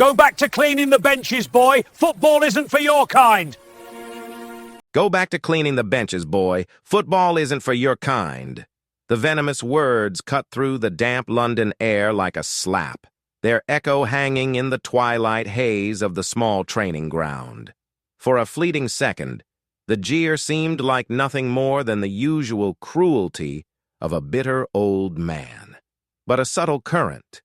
Go back to cleaning the benches, boy. Football isn't for your kind. Go back to cleaning the benches, boy. Football isn't for your kind. The venomous words cut through the damp London air like a slap, their echo hanging in the twilight haze of the small training ground. For a fleeting second, the jeer seemed like nothing more than the usual cruelty of a bitter old man. But a subtle current,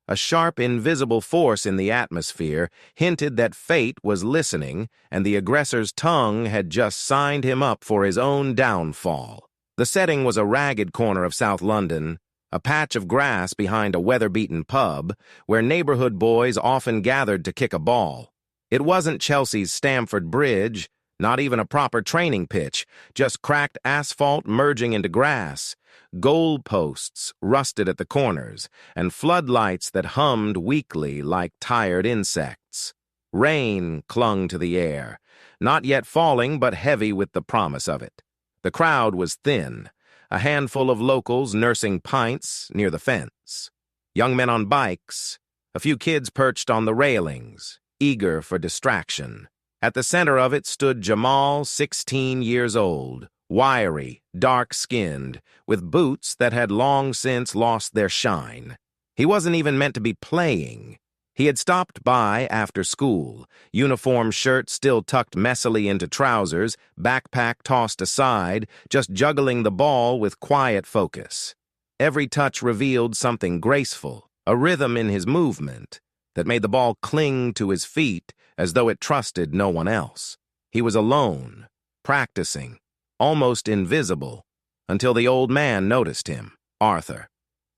a sharp, invisible force in the atmosphere, hinted that fate was listening and the aggressor's tongue had just signed him up for his own downfall. The setting was a ragged corner of South London, a patch of grass behind a weather-beaten pub where neighborhood boys often gathered to kick a ball. It wasn't Chelsea's Stamford Bridge, not even a proper training pitch, just cracked asphalt merging into grass, goal posts rusted at the corners, and floodlights that hummed weakly like tired insects. Rain clung to the air, not yet falling but heavy with the promise of it. The crowd was thin, a handful of locals nursing pints near the fence. Young men on bikes, a few kids perched on the railings, eager for distraction. At the center of it stood Jamal, 16 years old, wiry, dark-skinned, with boots that had long since lost their shine. He wasn't even meant to be playing. He had stopped by after school, uniform shirt still tucked messily into trousers, backpack tossed aside, just juggling the ball with quiet focus. Every touch revealed something graceful, a rhythm in his movement that made the ball cling to his feet as though it trusted no one else. He was alone, practicing, almost invisible, until the old man noticed him, Arthur.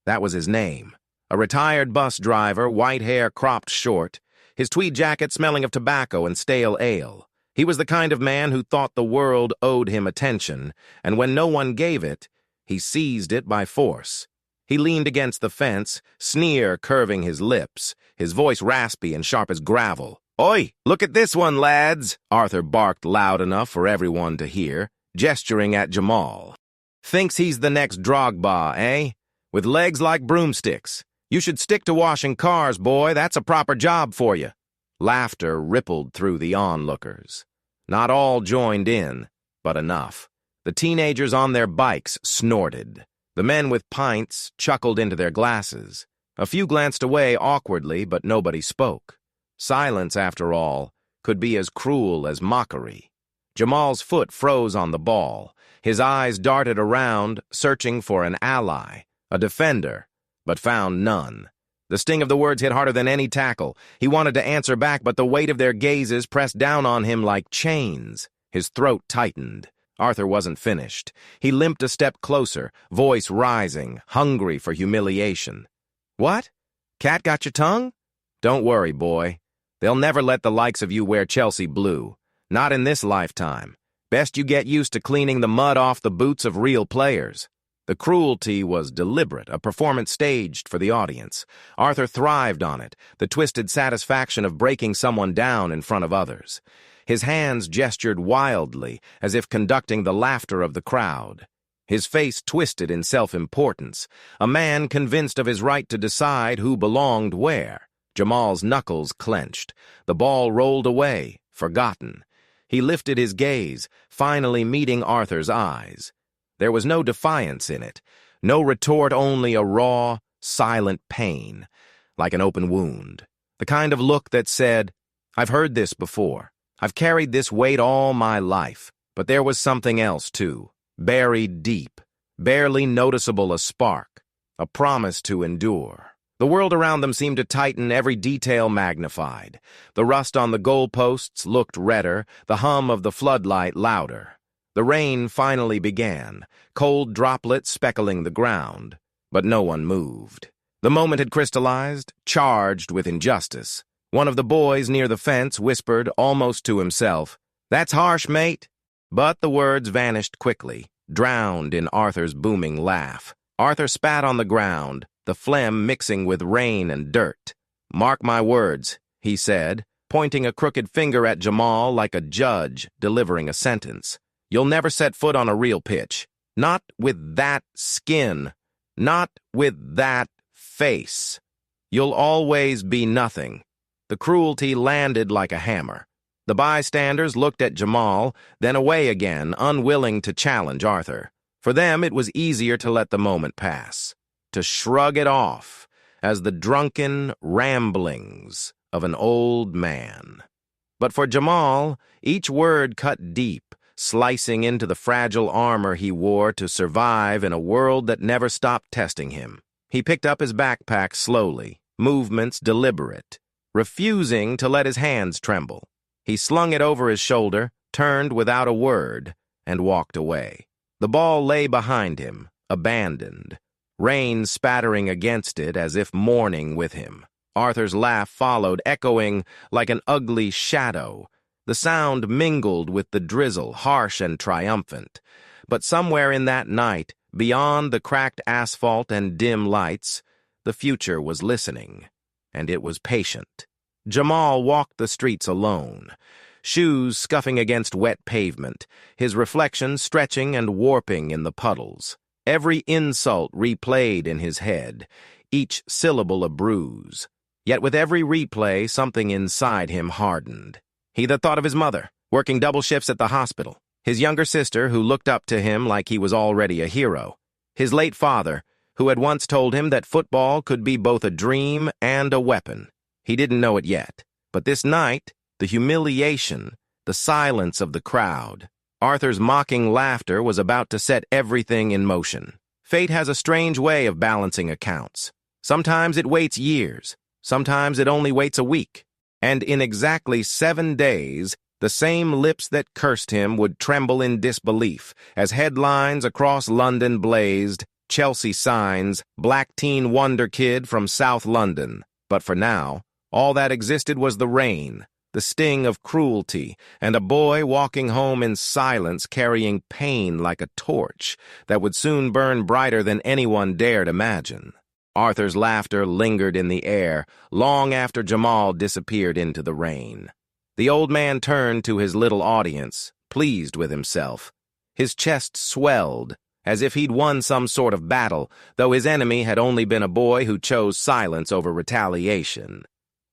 That was his name. A retired bus driver, white hair cropped short, his tweed jacket smelling of tobacco and stale ale. He was the kind of man who thought the world owed him attention, and when no one gave it, he seized it by force. He leaned against the fence, sneer curving his lips, his voice raspy and sharp as gravel. "Oi, look at this one, lads!" Arthur barked loud enough for everyone to hear, gesturing at Jamal. "Thinks he's the next Drogba, eh? With legs like broomsticks. You should stick to washing cars, boy. That's a proper job for you." Laughter rippled through the onlookers. Not all joined in, but enough. The teenagers on their bikes snorted. The men with pints chuckled into their glasses. A few glanced away awkwardly, but nobody spoke. Silence, after all, could be as cruel as mockery. Jamal's foot froze on the ball. His eyes darted around, searching for an ally, a defender, but found none. The sting of the words hit harder than any tackle. He wanted to answer back, but the weight of their gazes pressed down on him like chains. His throat tightened. Arthur wasn't finished. He limped a step closer, voice rising, hungry for humiliation. "What? Cat got your tongue? Don't worry, boy. They'll never let the likes of you wear Chelsea blue. Not in this lifetime. Best you get used to cleaning the mud off the boots of real players." The cruelty was deliberate, a performance staged for the audience. Arthur thrived on it, the twisted satisfaction of breaking someone down in front of others. His hands gestured wildly, as if conducting the laughter of the crowd. His face twisted in self-importance, a man convinced of his right to decide who belonged where. Jamal's knuckles clenched. The ball rolled away, forgotten. He lifted his gaze, finally meeting Arthur's eyes. There was no defiance in it, no retort, only a raw, silent pain, like an open wound. The kind of look that said, "I've heard this before. I've carried this weight all my life." But there was something else, too, buried deep, barely noticeable, a spark, a promise to endure. The world around them seemed to tighten, every detail magnified. The rust on the goalposts looked redder, the hum of the floodlight louder. The rain finally began, cold droplets speckling the ground, but no one moved. The moment had crystallized, charged with injustice. One of the boys near the fence whispered, almost to himself, "That's harsh, mate." But the words vanished quickly, drowned in Arthur's booming laugh. Arthur spat on the ground, the phlegm mixing with rain and dirt. "Mark my words," he said, pointing a crooked finger at Jamal like a judge delivering a sentence. "You'll never set foot on a real pitch. Not with that skin. Not with that face. You'll always be nothing. The cruelty landed like a hammer. The bystanders looked at Jamal, then away again, unwilling to challenge Arthur. For them, it was easier to let the moment pass, to shrug it off as the drunken ramblings of an old man. But for Jamal, each word cut deep, slicing into the fragile armor he wore to survive in a world that never stopped testing him. He picked up his backpack slowly, movements deliberate, refusing to let his hands tremble. He slung it over his shoulder, turned without a word, and walked away. The ball lay behind him, abandoned, rain spattering against it as if mourning with him. Arthur's laugh followed, echoing like an ugly shadow. The sound mingled with the drizzle, harsh and triumphant. But somewhere in that night, beyond the cracked asphalt and dim lights, the future was listening, and it was patient. Jamal walked the streets alone, shoes scuffing against wet pavement, his reflection stretching and warping in the puddles. Every insult replayed in his head, each syllable a bruise. Yet with every replay, something inside him hardened. He thought of his mother, working double shifts at the hospital, his younger sister, who looked up to him like he was already a hero, his late father, who had once told him that football could be both a dream and a weapon. He didn't know it yet, but this night, the humiliation, the silence of the crowd, Arthur's mocking laughter was about to set everything in motion. Fate has a strange way of balancing accounts. Sometimes it waits years, sometimes it only waits a week. And in exactly 7 days, the same lips that cursed him would tremble in disbelief as headlines across London blazed, Chelsea signs, black teen wonder kid from South London. But for now, all that existed was the rain, the sting of cruelty, and a boy walking home in silence carrying pain like a torch that would soon burn brighter than anyone dared imagine. Arthur's laughter lingered in the air long after Jamal disappeared into the rain. The old man turned to his little audience, pleased with himself. His chest swelled, as if he'd won some sort of battle, though his enemy had only been a boy who chose silence over retaliation.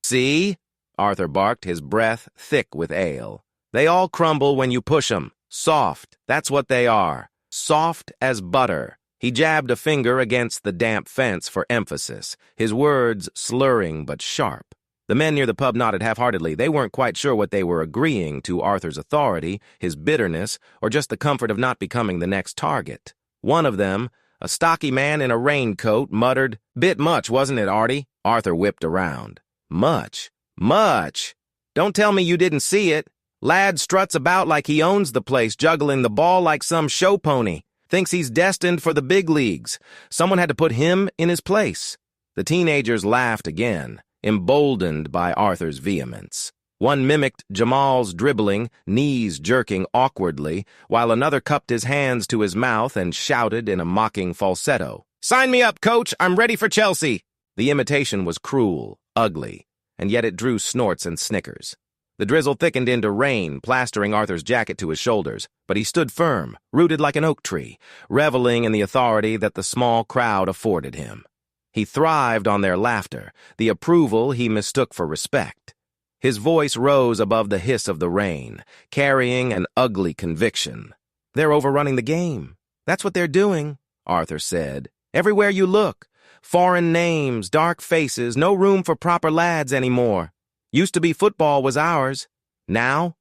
"See?" Arthur barked, his breath thick with ale. "They all crumble when you push 'em. Soft, that's what they are. Soft as butter." He jabbed a finger against the damp fence for emphasis, his words slurring but sharp. The men near the pub nodded half-heartedly. They weren't quite sure what they were agreeing to: Arthur's authority, his bitterness, or just the comfort of not becoming the next target. One of them, a stocky man in a raincoat, muttered, "Bit much, wasn't it, Artie?" Arthur whipped around. "Much? Much? Don't tell me you didn't see it. Lad struts about like he owns the place, juggling the ball like some show pony. Thinks he's destined for the big leagues. Someone had to put him in his place." The teenagers laughed again, emboldened by Arthur's vehemence. One mimicked Jamal's dribbling, knees jerking awkwardly, while another cupped his hands to his mouth and shouted in a mocking falsetto, "Sign me up, coach! I'm ready for Chelsea!" The imitation was cruel, ugly, and yet it drew snorts and snickers. The drizzle thickened into rain, plastering Arthur's jacket to his shoulders, but he stood firm, rooted like an oak tree, reveling in the authority that the small crowd afforded him. He thrived on their laughter, the approval he mistook for respect. His voice rose above the hiss of the rain, carrying an ugly conviction. "They're overrunning the game. That's what they're doing," Arthur said. "Everywhere you look. Foreign names, dark faces, no room for proper lads anymore. Used to be football was ours. Now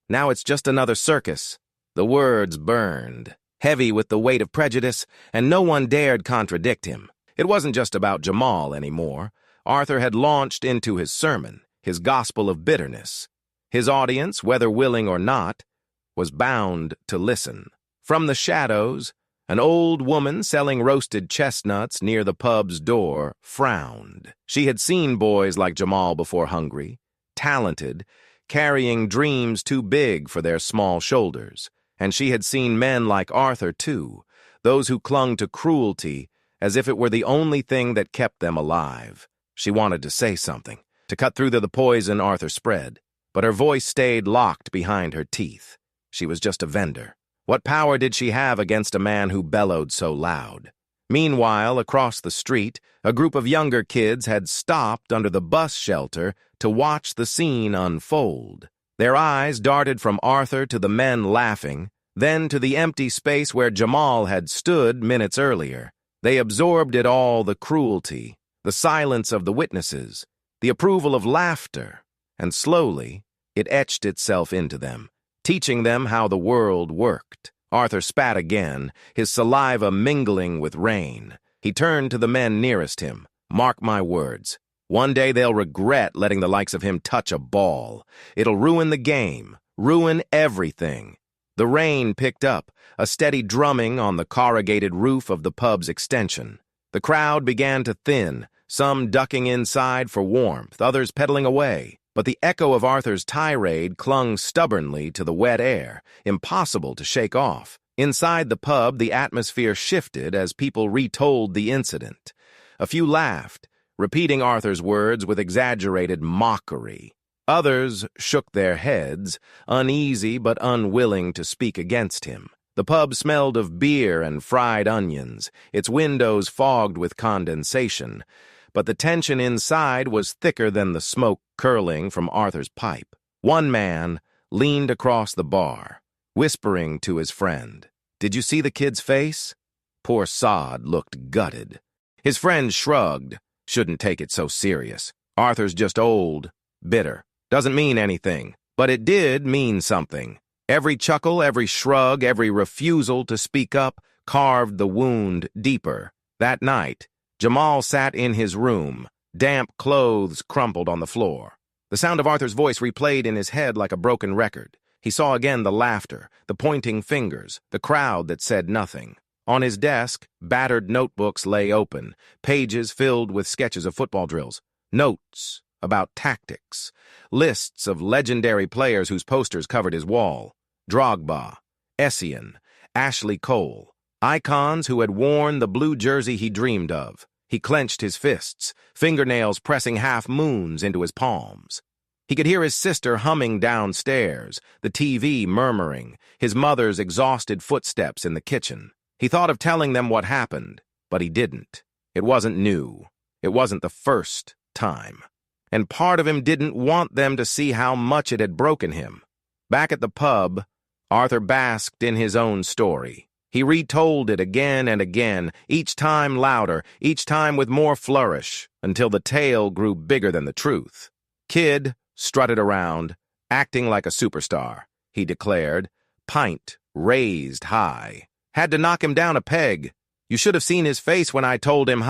it's just another circus." The words burned, heavy with the weight of prejudice, and no one dared contradict him. It wasn't just about Jamal anymore. Arthur had launched into his sermon, his gospel of bitterness. His audience, whether willing or not, was bound to listen. From the shadows, an old woman selling roasted chestnuts near the pub's door frowned. She had seen boys like Jamal before, hungry, talented, carrying dreams too big for their small shoulders. And she had seen men like Arthur, too, those who clung to cruelty as if it were the only thing that kept them alive. She wanted to say something, to cut through the poison Arthur spread, but her voice stayed locked behind her teeth. She was just a vendor. What power did she have against a man who bellowed so loud? Meanwhile, across the street, a group of younger kids had stopped under the bus shelter to watch the scene unfold. Their eyes darted from Arthur to the men laughing, then to the empty space where Jamal had stood minutes earlier. They absorbed it all, the cruelty, the silence of the witnesses, the approval of laughter, and slowly it etched itself into them, teaching them how the world worked. Arthur spat again, his saliva mingling with rain. He turned to the men nearest him. Mark my words. One day they'll regret letting the likes of him touch a ball. It'll ruin the game, ruin everything. The rain picked up, a steady drumming on the corrugated roof of the pub's extension. The crowd began to thin, some ducking inside for warmth, others pedaling away. But the echo of Arthur's tirade clung stubbornly to the wet air, impossible to shake off. Inside the pub, the atmosphere shifted as people retold the incident. A few laughed, repeating Arthur's words with exaggerated mockery. Others shook their heads, uneasy but unwilling to speak against him. The pub smelled of beer and fried onions, its windows fogged with condensation. But the tension inside was thicker than the smoke curling from Arthur's pipe. One man leaned across the bar, whispering to his friend, "Did you see the kid's face?" Poor Sod looked gutted. His friend shrugged. "Shouldn't take it so serious. Arthur's just old, bitter. Doesn't mean anything. But it did mean something. Every chuckle, every shrug, every refusal to speak up carved the wound deeper. That night, Jamal sat in his room, damp clothes crumpled on the floor. The sound of Arthur's voice replayed in his head like a broken record. He saw again the laughter, the pointing fingers, the crowd that said nothing. On his desk, battered notebooks lay open, pages filled with sketches of football drills, notes about tactics, lists of legendary players whose posters covered his wall. Drogba, Essien, Ashley Cole, icons who had worn the blue jersey he dreamed of. He clenched his fists, fingernails pressing half-moons into his palms. He could hear his sister humming downstairs, the TV murmuring, his mother's exhausted footsteps in the kitchen. He thought of telling them what happened, but he didn't. It wasn't new. It wasn't the first time. And part of him didn't want them to see how much it had broken him. Back at the pub, Arthur basked in his own story. He retold it again and again, each time louder, each time with more flourish, until the tale grew bigger than the truth. Kid strutted around, acting like a superstar, he declared, pint raised high. Had to knock him down a peg. You should have seen his face when I told him,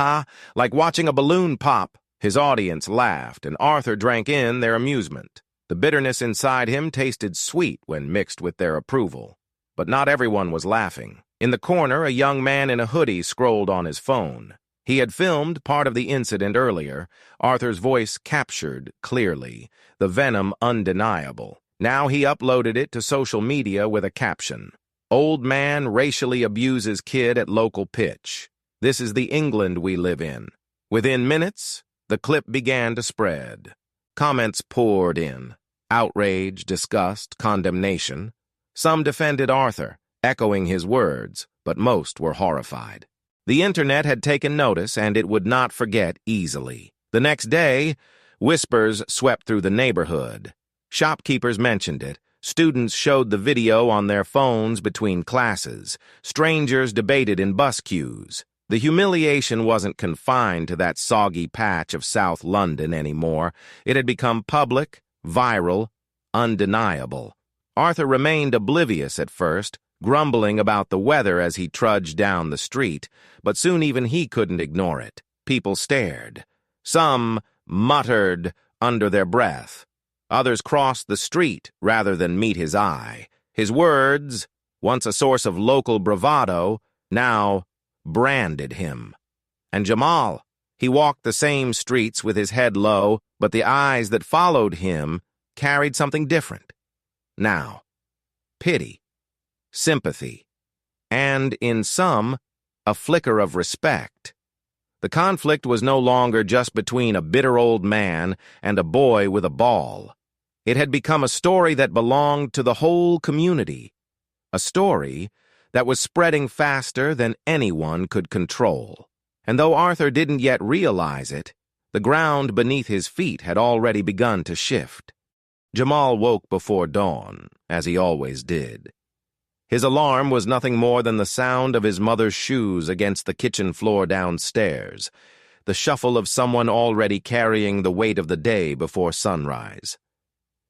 like watching a balloon pop. His audience laughed, and Arthur drank in their amusement. The bitterness inside him tasted sweet when mixed with their approval. But not everyone was laughing. In the corner, a young man in a hoodie scrolled on his phone. He had filmed part of the incident earlier, Arthur's voice captured clearly, the venom undeniable. Now he uploaded it to social media with a caption. Old man racially abuses kid at local pitch. This is the England we live in. Within minutes, the clip began to spread. Comments poured in. Outrage, disgust, condemnation. Some defended Arthur, echoing his words, but most were horrified. The internet had taken notice, and it would not forget easily. The next day, whispers swept through the neighborhood. Shopkeepers mentioned it. Students showed the video on their phones between classes. Strangers debated in bus queues. The humiliation wasn't confined to that soggy patch of South London anymore. It had become public, viral, undeniable. Arthur remained oblivious at first, grumbling about the weather as he trudged down the street, but soon even he couldn't ignore it. People stared. Some muttered under their breath. Others crossed the street rather than meet his eye. His words, once a source of local bravado, now branded him. And Jamal, he walked the same streets with his head low, but the eyes that followed him carried something different. Now, pity, sympathy, and, in some, a flicker of respect. The conflict was no longer just between a bitter old man and a boy with a ball. It had become a story that belonged to the whole community, a story that was spreading faster than anyone could control. And though Arthur didn't yet realize it, the ground beneath his feet had already begun to shift. Jamal woke before dawn, as he always did. His alarm was nothing more than the sound of his mother's shoes against the kitchen floor downstairs, the shuffle of someone already carrying the weight of the day before sunrise.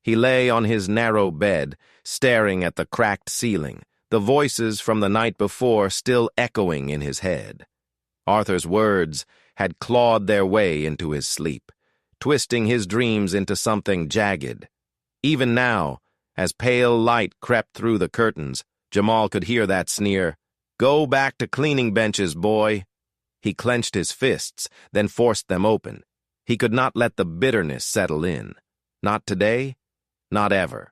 He lay on his narrow bed, staring at the cracked ceiling, the voices from the night before still echoing in his head. Arthur's words had clawed their way into his sleep, twisting his dreams into something jagged. Even now, as pale light crept through the curtains, Jamal could hear that sneer, "Go back to cleaning benches, boy." He clenched his fists, then forced them open. He could not let the bitterness settle in. Not today, not ever.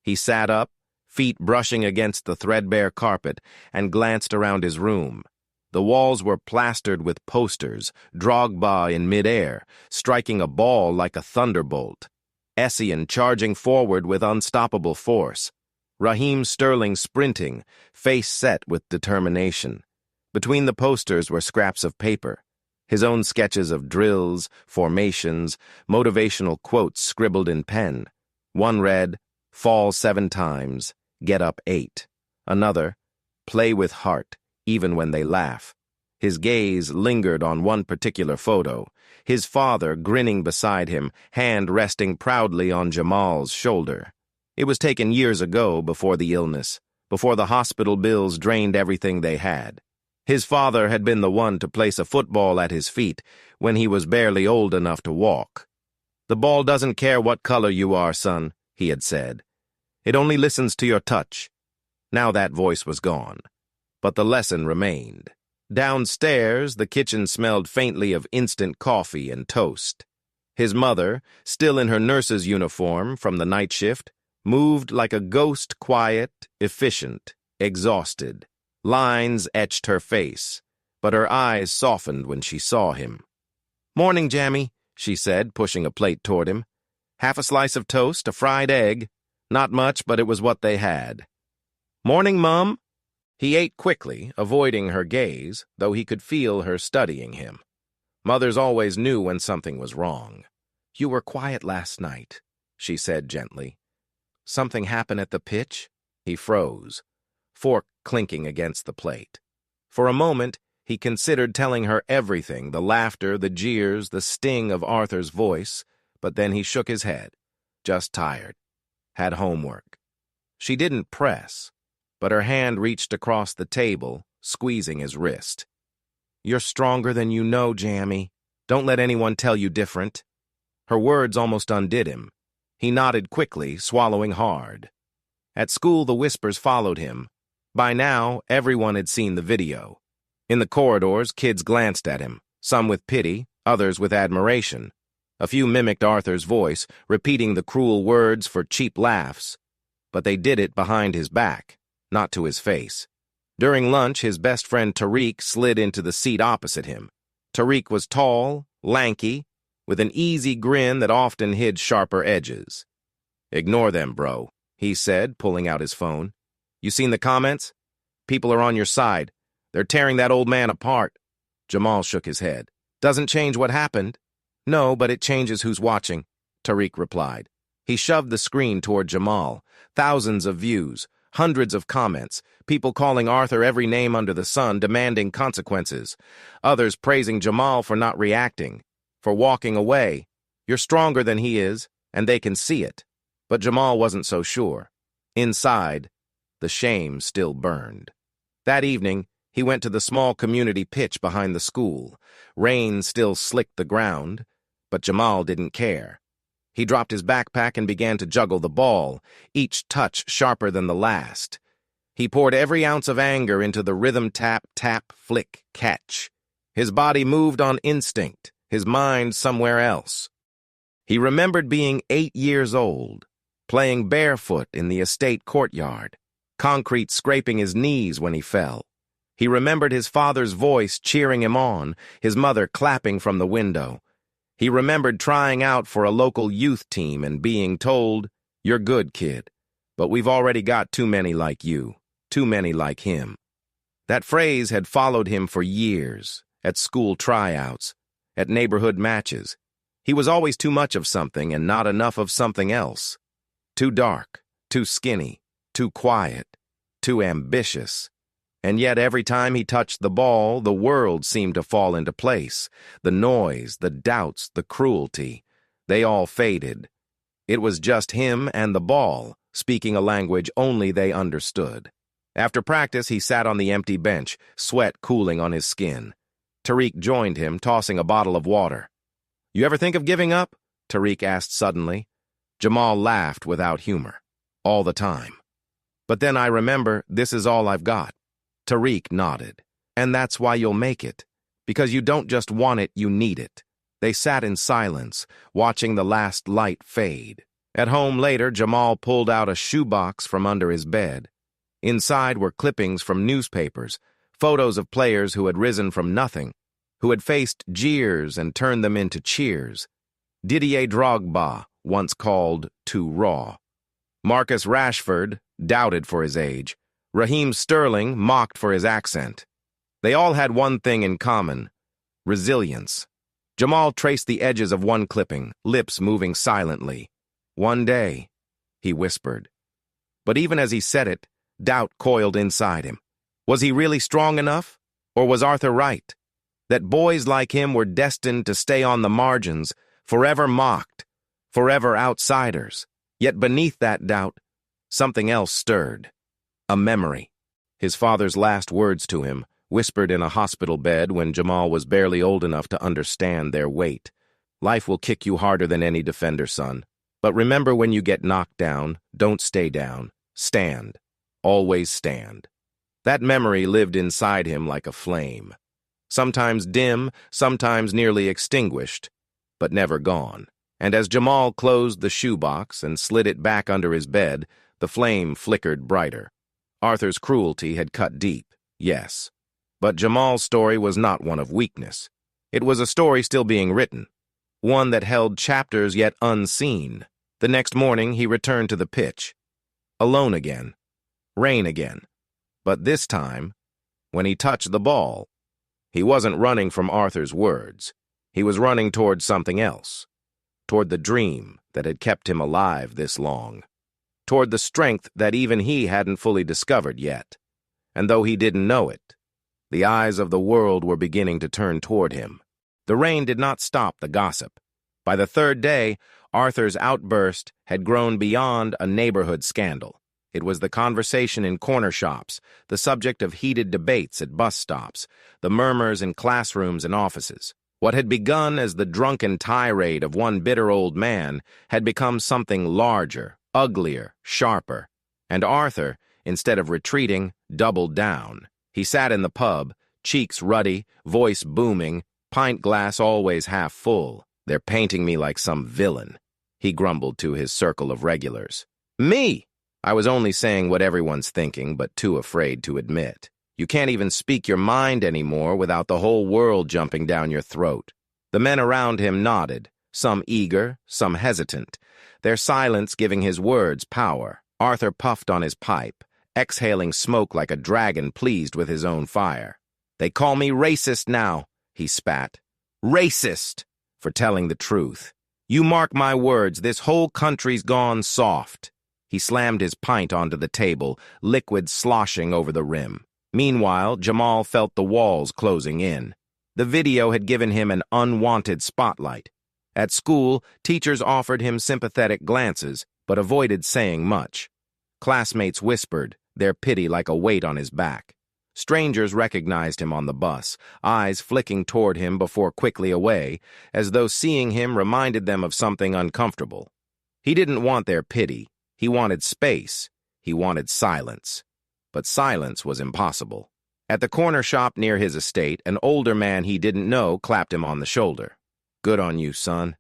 He sat up, feet brushing against the threadbare carpet, and glanced around his room. The walls were plastered with posters, Drogba in midair, striking a ball like a thunderbolt. Essien charging forward with unstoppable force. Raheem Sterling sprinting, face set with determination. Between the posters were scraps of paper, his own sketches of drills, formations, motivational quotes scribbled in pen. One read, "Fall 7 times, get up 8. Another, "Play with heart, even when they laugh." His gaze lingered on one particular photo, his father grinning beside him, hand resting proudly on Jamal's shoulder. It was taken years ago, before the illness, before the hospital bills drained everything they had. His father had been the one to place a football at his feet when he was barely old enough to walk. "The ball doesn't care what color you are, son," he had said. "It only listens to your touch." Now that voice was gone, but the lesson remained. Downstairs, the kitchen smelled faintly of instant coffee and toast. His mother, still in her nurse's uniform from the night shift, moved like a ghost, quiet, efficient, exhausted. Lines etched her face, but her eyes softened when she saw him. "Morning, Jammy," she said, pushing a plate toward him. "Half a slice of toast, a fried egg. Not much, but it was what they had." "Morning, Mum." He ate quickly, avoiding her gaze, though he could feel her studying him. Mothers always knew when something was wrong. "You were quiet last night," she said gently. "Something happened at the pitch?" He froze, fork clinking against the plate. For a moment, he considered telling her everything, the laughter, the jeers, the sting of Arthur's voice, but then he shook his head. Just tired. Had homework. She didn't press, but her hand reached across the table, squeezing his wrist. "You're stronger than you know, Jammy. Don't let anyone tell you different." Her words almost undid him. He nodded quickly, swallowing hard. At school, the whispers followed him. By now, everyone had seen the video. In the corridors, kids glanced at him, some with pity, others with admiration. A few mimicked Arthur's voice, repeating the cruel words for cheap laughs. But they did it behind his back, not to his face. During lunch, his best friend Tariq slid into the seat opposite him. Tariq was tall, lanky, with an easy grin that often hid sharper edges. "Ignore them, bro," he said, pulling out his phone. "You seen the comments? People are on your side. They're tearing that old man apart." Jamal shook his head. "Doesn't change what happened." "No, but it changes who's watching," Tariq replied. He shoved the screen toward Jamal. Thousands of views, hundreds of comments, people calling Arthur every name under the sun, demanding consequences. Others praising Jamal for not reacting, for walking away. You're stronger than he is, and they can see it. But Jamal wasn't so sure. Inside, the shame still burned. That evening, he went to the small community pitch behind the school. Rain still slicked the ground, but Jamal didn't care. He dropped his backpack and began to juggle the ball, each touch sharper than the last. He poured every ounce of anger into the rhythm tap, tap, flick, catch. His body moved on instinct, his mind somewhere else. He remembered being 8 years old, playing barefoot in the estate courtyard, concrete scraping his knees when he fell. He remembered his father's voice cheering him on, his mother clapping from the window. He remembered trying out for a local youth team and being told, "You're good, kid, but we've already got too many like you, too many like him." That phrase had followed him for years, at school tryouts, at neighborhood matches. He was always too much of something and not enough of something else. Too dark, too skinny, too quiet, too ambitious. And yet every time he touched the ball, the world seemed to fall into place. The noise, the doubts, the cruelty, they all faded. It was just him and the ball, speaking a language only they understood. After practice, he sat on the empty bench, sweat cooling on his skin. Tariq joined him, tossing a bottle of water. "You ever think of giving up?" Tariq asked suddenly. Jamal laughed without humor. "All the time. But then I remember, this is all I've got." Tariq nodded. "And that's why you'll make it. Because you don't just want it, you need it." They sat in silence, watching the last light fade. At home later, Jamal pulled out a shoebox from under his bed. Inside were clippings from newspapers, photos of players who had risen from nothing, who had faced jeers and turned them into cheers. Didier Drogba, once called too raw. Marcus Rashford, doubted for his age. Raheem Sterling, mocked for his accent. They all had one thing in common: resilience. Jamal traced the edges of one clipping, lips moving silently. "One day," he whispered. But even as he said it, doubt coiled inside him. Was he really strong enough? Or was Arthur right? That boys like him were destined to stay on the margins, forever mocked, forever outsiders. Yet beneath that doubt, something else stirred. A memory. His father's last words to him, whispered in a hospital bed when Jamal was barely old enough to understand their weight. "Life will kick you harder than any defender, son. But remember, when you get knocked down, don't stay down. Stand. Always stand." That memory lived inside him like a flame. Sometimes dim, sometimes nearly extinguished, but never gone. And as Jamal closed the shoebox and slid it back under his bed, the flame flickered brighter. Arthur's cruelty had cut deep, yes. But Jamal's story was not one of weakness. It was a story still being written, one that held chapters yet unseen. The next morning, he returned to the pitch. Alone again. Rain again. But this time, when he touched the ball, he wasn't running from Arthur's words. He was running toward something else. Toward the dream that had kept him alive this long. Toward the strength that even he hadn't fully discovered yet. And though he didn't know it, the eyes of the world were beginning to turn toward him. The rain did not stop the gossip. By the third day, Arthur's outburst had grown beyond a neighborhood scandal. It was the conversation in corner shops, the subject of heated debates at bus stops, the murmurs in classrooms and offices. What had begun as the drunken tirade of one bitter old man had become something larger, uglier, sharper. And Arthur, instead of retreating, doubled down. He sat in the pub, cheeks ruddy, voice booming, pint glass always half full. "They're painting me like some villain," he grumbled to his circle of regulars. "Me! I was only saying what everyone's thinking, but too afraid to admit. You can't even speak your mind anymore without the whole world jumping down your throat." The men around him nodded, some eager, some hesitant, their silence giving his words power. Arthur puffed on his pipe, exhaling smoke like a dragon pleased with his own fire. "They call me racist now," he spat. "Racist! For telling the truth. You mark my words, this whole country's gone soft." He slammed his pint onto the table, liquid sloshing over the rim. Meanwhile, Jamal felt the walls closing in. The video had given him an unwanted spotlight. At school, teachers offered him sympathetic glances, but avoided saying much. Classmates whispered, their pity like a weight on his back. Strangers recognized him on the bus, eyes flicking toward him before quickly away, as though seeing him reminded them of something uncomfortable. He didn't want their pity. He wanted space. He wanted silence. But silence was impossible. At the corner shop near his estate, an older man he didn't know clapped him on the shoulder. "Good on you, son.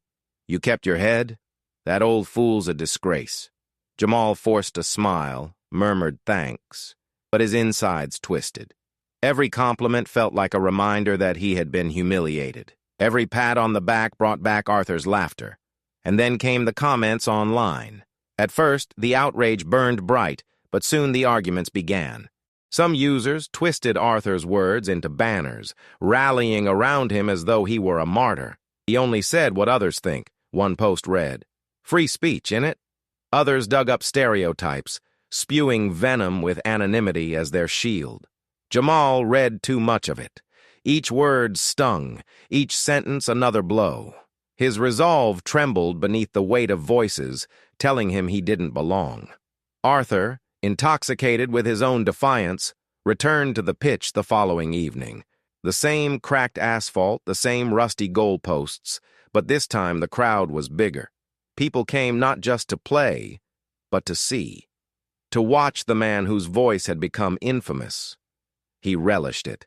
You kept your head? That old fool's a disgrace." Jamal forced a smile, murmured thanks, but his insides twisted. Every compliment felt like a reminder that he had been humiliated. Every pat on the back brought back Arthur's laughter. And then came the comments online. At first, the outrage burned bright, but soon the arguments began. Some users twisted Arthur's words into banners, rallying around him as though he were a martyr. He only said what others think, one post read. Free speech, innit? Others dug up stereotypes, spewing venom with anonymity as their shield. Jamal read too much of it. Each word stung, each sentence another blow. His resolve trembled beneath the weight of voices telling him he didn't belong. Arthur, intoxicated with his own defiance, returned to the pitch the following evening. The same cracked asphalt, the same rusty goalposts, but this time the crowd was bigger. People came not just to play, but to see. To watch the man whose voice had become infamous. He relished it.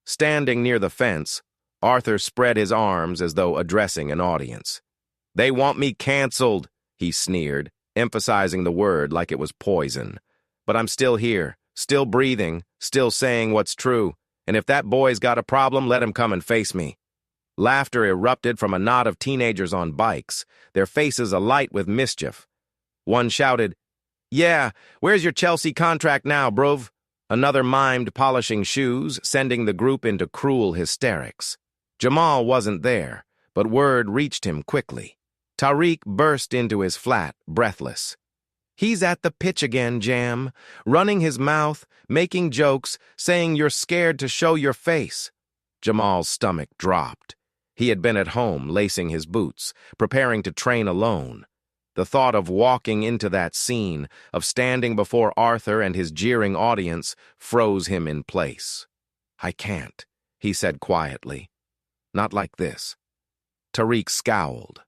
Standing near the fence, Arthur spread his arms as though addressing an audience. "They want me canceled," he sneered, emphasizing the word like it was poison. "But I'm still here, still breathing, still saying what's true, and if that boy's got a problem, let him come and face me." Laughter erupted from a knot of teenagers on bikes, their faces alight with mischief. One shouted, "Yeah, where's your Chelsea contract now, bruv?" Another mimed polishing shoes, sending the group into cruel hysterics. Jamal wasn't there, but word reached him quickly. Tariq burst into his flat, breathless. "He's at the pitch again, Jam, running his mouth, making jokes, saying you're scared to show your face." Jamal's stomach dropped. He had been at home, lacing his boots, preparing to train alone. The thought of walking into that scene, of standing before Arthur and his jeering audience, froze him in place. "I can't," he said quietly. "Not like this." Tariq scowled.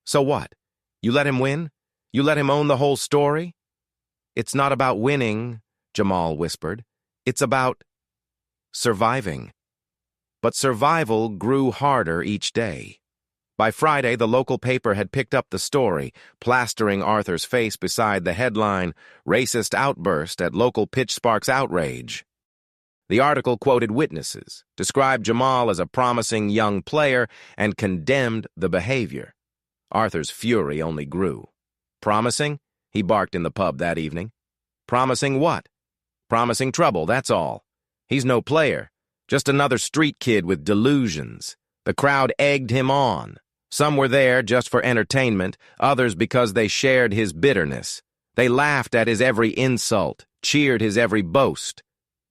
"So what? You let him win? You let him own the whole story?" "It's not about winning," Jamal whispered. "It's about surviving." But survival grew harder each day. By Friday, the local paper had picked up the story, plastering Arthur's face beside the headline, "Racist Outburst at Local Pitch Sparks Outrage." The article quoted witnesses, described Jamal as a promising young player, and condemned the behavior. Arthur's fury only grew. "Promising?" he barked in the pub that evening. "Promising what?" "Promising trouble, that's all. He's no player, just another street kid with delusions." The crowd egged him on. Some were there just for entertainment, others because they shared his bitterness. They laughed at his every insult, cheered his every boast.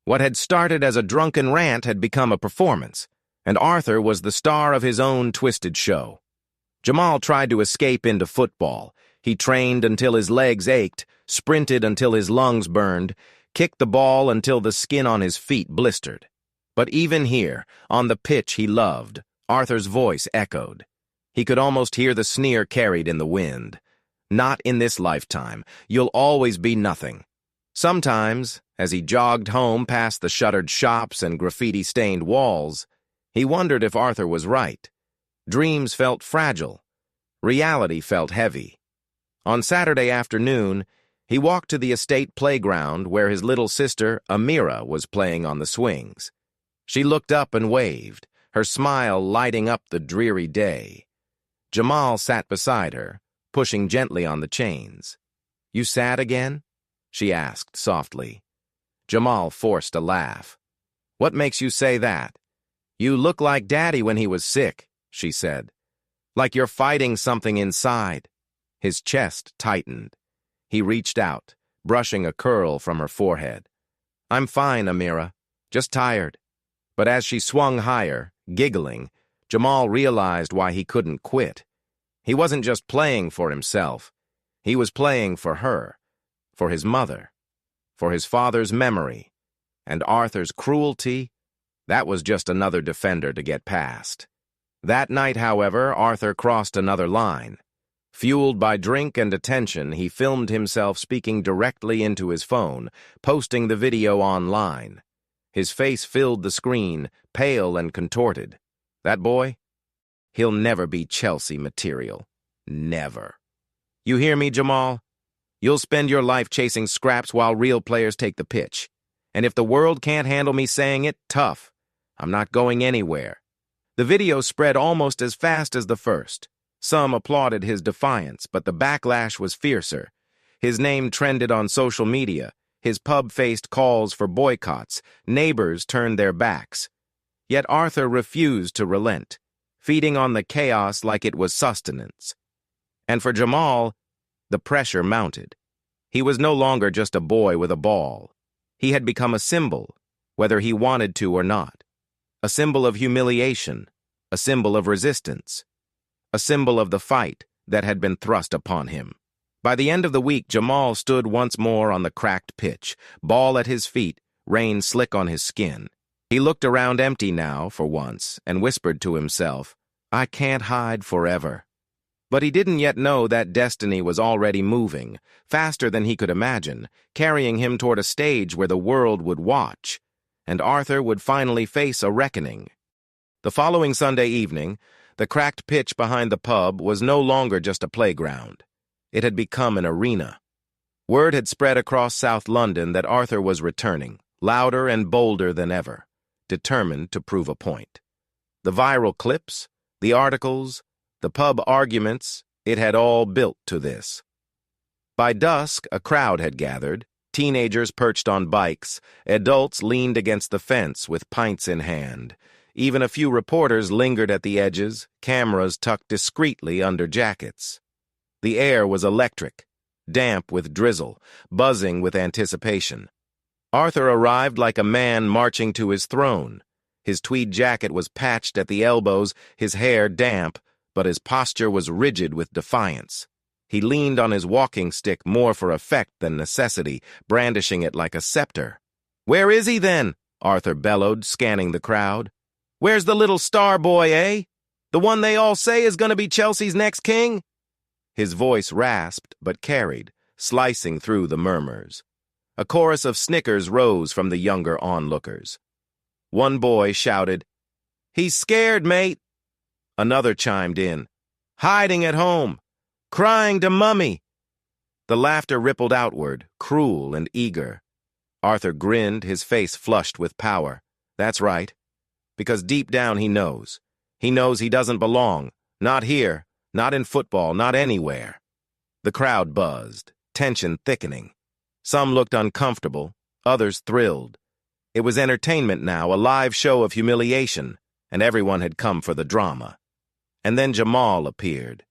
What had started as a drunken rant had become a performance, and Arthur was the star of his own twisted show. Jamal tried to escape into football. He trained until his legs ached, sprinted until his lungs burned, kicked the ball until the skin on his feet blistered. But even here, on the pitch he loved, Arthur's voice echoed. He could almost hear the sneer carried in the wind. "Not in this lifetime. You'll always be nothing." Sometimes, as he jogged home past the shuttered shops and graffiti-stained walls, he wondered if Arthur was right. Dreams felt fragile. Reality felt heavy. On Saturday afternoon, he walked to the estate playground where his little sister, Amira, was playing on the swings. She looked up and waved, her smile lighting up the dreary day. Jamal sat beside her, pushing gently on the chains. "You sad again?" she asked softly. Jamal forced a laugh. "What makes you say that?" "You look like Daddy when he was sick," she said. "Like you're fighting something inside." His chest tightened. He reached out, brushing a curl from her forehead. "I'm fine, Amira. Just tired." But as she swung higher, giggling, Jamal realized why he couldn't quit. He wasn't just playing for himself. He was playing for her, for his mother, for his father's memory, and Arthur's cruelty. That was just another defender to get past. That night, however, Arthur crossed another line. Fueled by drink and attention, he filmed himself speaking directly into his phone, posting the video online. His face filled the screen, pale and contorted. That boy? He'll never be Chelsea material. Never. You hear me, Jamal? You'll spend your life chasing scraps while real players take the pitch. And if the world can't handle me saying it, tough. I'm not going anywhere. The video spread almost as fast as the first. Some applauded his defiance, but the backlash was fiercer. His name trended on social media, His pub faced calls for boycotts. Neighbors turned their backs. Yet Arthur refused to relent, feeding on the chaos like it was sustenance. And for Jamal, the pressure mounted. He was no longer just a boy with a ball. He had become a symbol, whether he wanted to or not. A symbol of humiliation, a symbol of resistance, a symbol of the fight that had been thrust upon him. By the end of the week, Jamal stood once more on the cracked pitch, ball at his feet, rain slick on his skin. He looked around empty now, for once, and whispered to himself, "I can't hide forever." But he didn't yet know that destiny was already moving, faster than he could imagine, carrying him toward a stage where the world would watch, and Arthur would finally face a reckoning. The following Sunday evening, the cracked pitch behind the pub was no longer just a playground. It had become an arena. Word had spread across South London that Arthur was returning, louder and bolder than ever, determined to prove a point. The viral clips, the articles, the pub arguments, it had all built to this. By dusk, a crowd had gathered, teenagers perched on bikes, adults leaned against the fence with pints in hand. Even a few reporters lingered at the edges, cameras tucked discreetly under jackets. The air was electric, damp with drizzle, buzzing with anticipation. Arthur arrived like a man marching to his throne. His tweed jacket was patched at the elbows, his hair damp, but his posture was rigid with defiance. He leaned on his walking stick more for effect than necessity, brandishing it like a scepter. "Where is he, then?" Arthur bellowed, scanning the crowd. "Where's the little star boy, eh? The one they all say is going to be Chelsea's next king?" His voice rasped but carried, slicing through the murmurs. A chorus of snickers rose from the younger onlookers. One boy shouted, "He's scared, mate." Another chimed in, "Hiding at home, crying to Mummy." The laughter rippled outward, cruel and eager. Arthur grinned, his face flushed with power. That's right, because deep down he knows. He knows he doesn't belong, not here, not in football, not anywhere. The crowd buzzed, tension thickening. Some looked uncomfortable, others thrilled. It was entertainment now, a live show of humiliation, and everyone had come for the drama. And then Jamal appeared.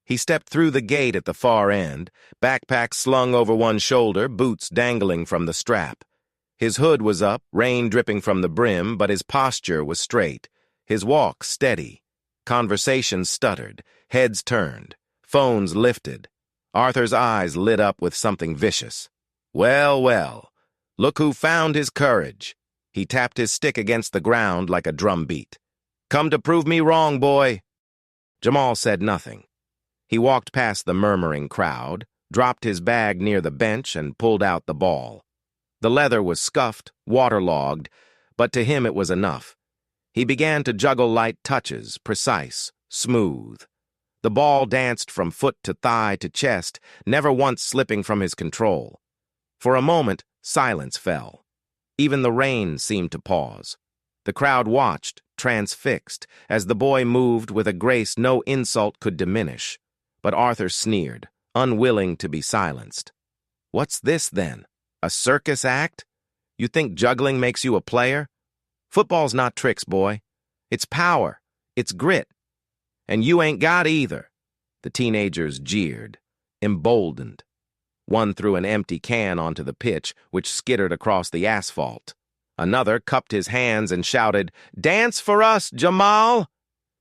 He stepped through the gate at the far end, backpack slung over one shoulder, boots dangling from the strap. His hood was up, rain dripping from the brim, but his posture was straight, his walk steady. Conversations stuttered, heads turned, phones lifted. Arthur's eyes lit up with something vicious. Well, well, look who found his courage. He tapped his stick against the ground like a drum beat. "Come to prove me wrong, boy." Jamal said nothing. He walked past the murmuring crowd, dropped his bag near the bench, and pulled out the ball. The leather was scuffed, waterlogged, but to him it was enough. He began to juggle light touches, precise, smooth. The ball danced from foot to thigh to chest, never once slipping from his control. For a moment, silence fell. Even the rain seemed to pause. The crowd watched, transfixed, as the boy moved with a grace no insult could diminish. But Arthur sneered, unwilling to be silenced. "What's this, then? A circus act? You think juggling makes you a player? Football's not tricks, boy. It's power. It's grit. And you ain't got either." The teenagers jeered, emboldened. One threw an empty can onto the pitch, which skittered across the asphalt. Another cupped his hands and shouted, "Dance for us, Jamal!"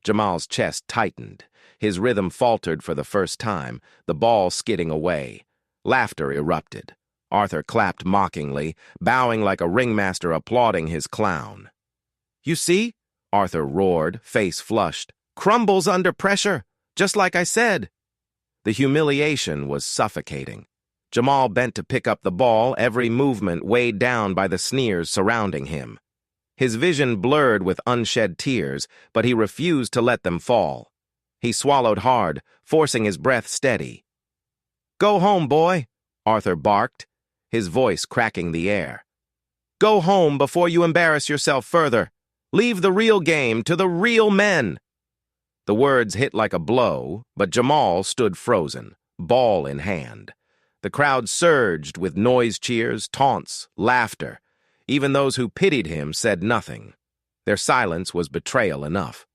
Jamal's chest tightened. His rhythm faltered for the first time, the ball skidding away. Laughter erupted. Arthur clapped mockingly, bowing like a ringmaster applauding his clown. "You see?" Arthur roared, face flushed. "Crumbles under pressure, just like I said." The humiliation was suffocating. Jamal bent to pick up the ball, every movement weighed down by the sneers surrounding him. His vision blurred with unshed tears, but he refused to let them fall. He swallowed hard, forcing his breath steady. "Go home, boy," Arthur barked, his voice cracking the air. "Go home before you embarrass yourself further. Leave the real game to the real men." The words hit like a blow, but Jamal stood frozen, ball in hand. The crowd surged with noise cheers, taunts, laughter. Even those who pitied him said nothing. Their silence was betrayal enough.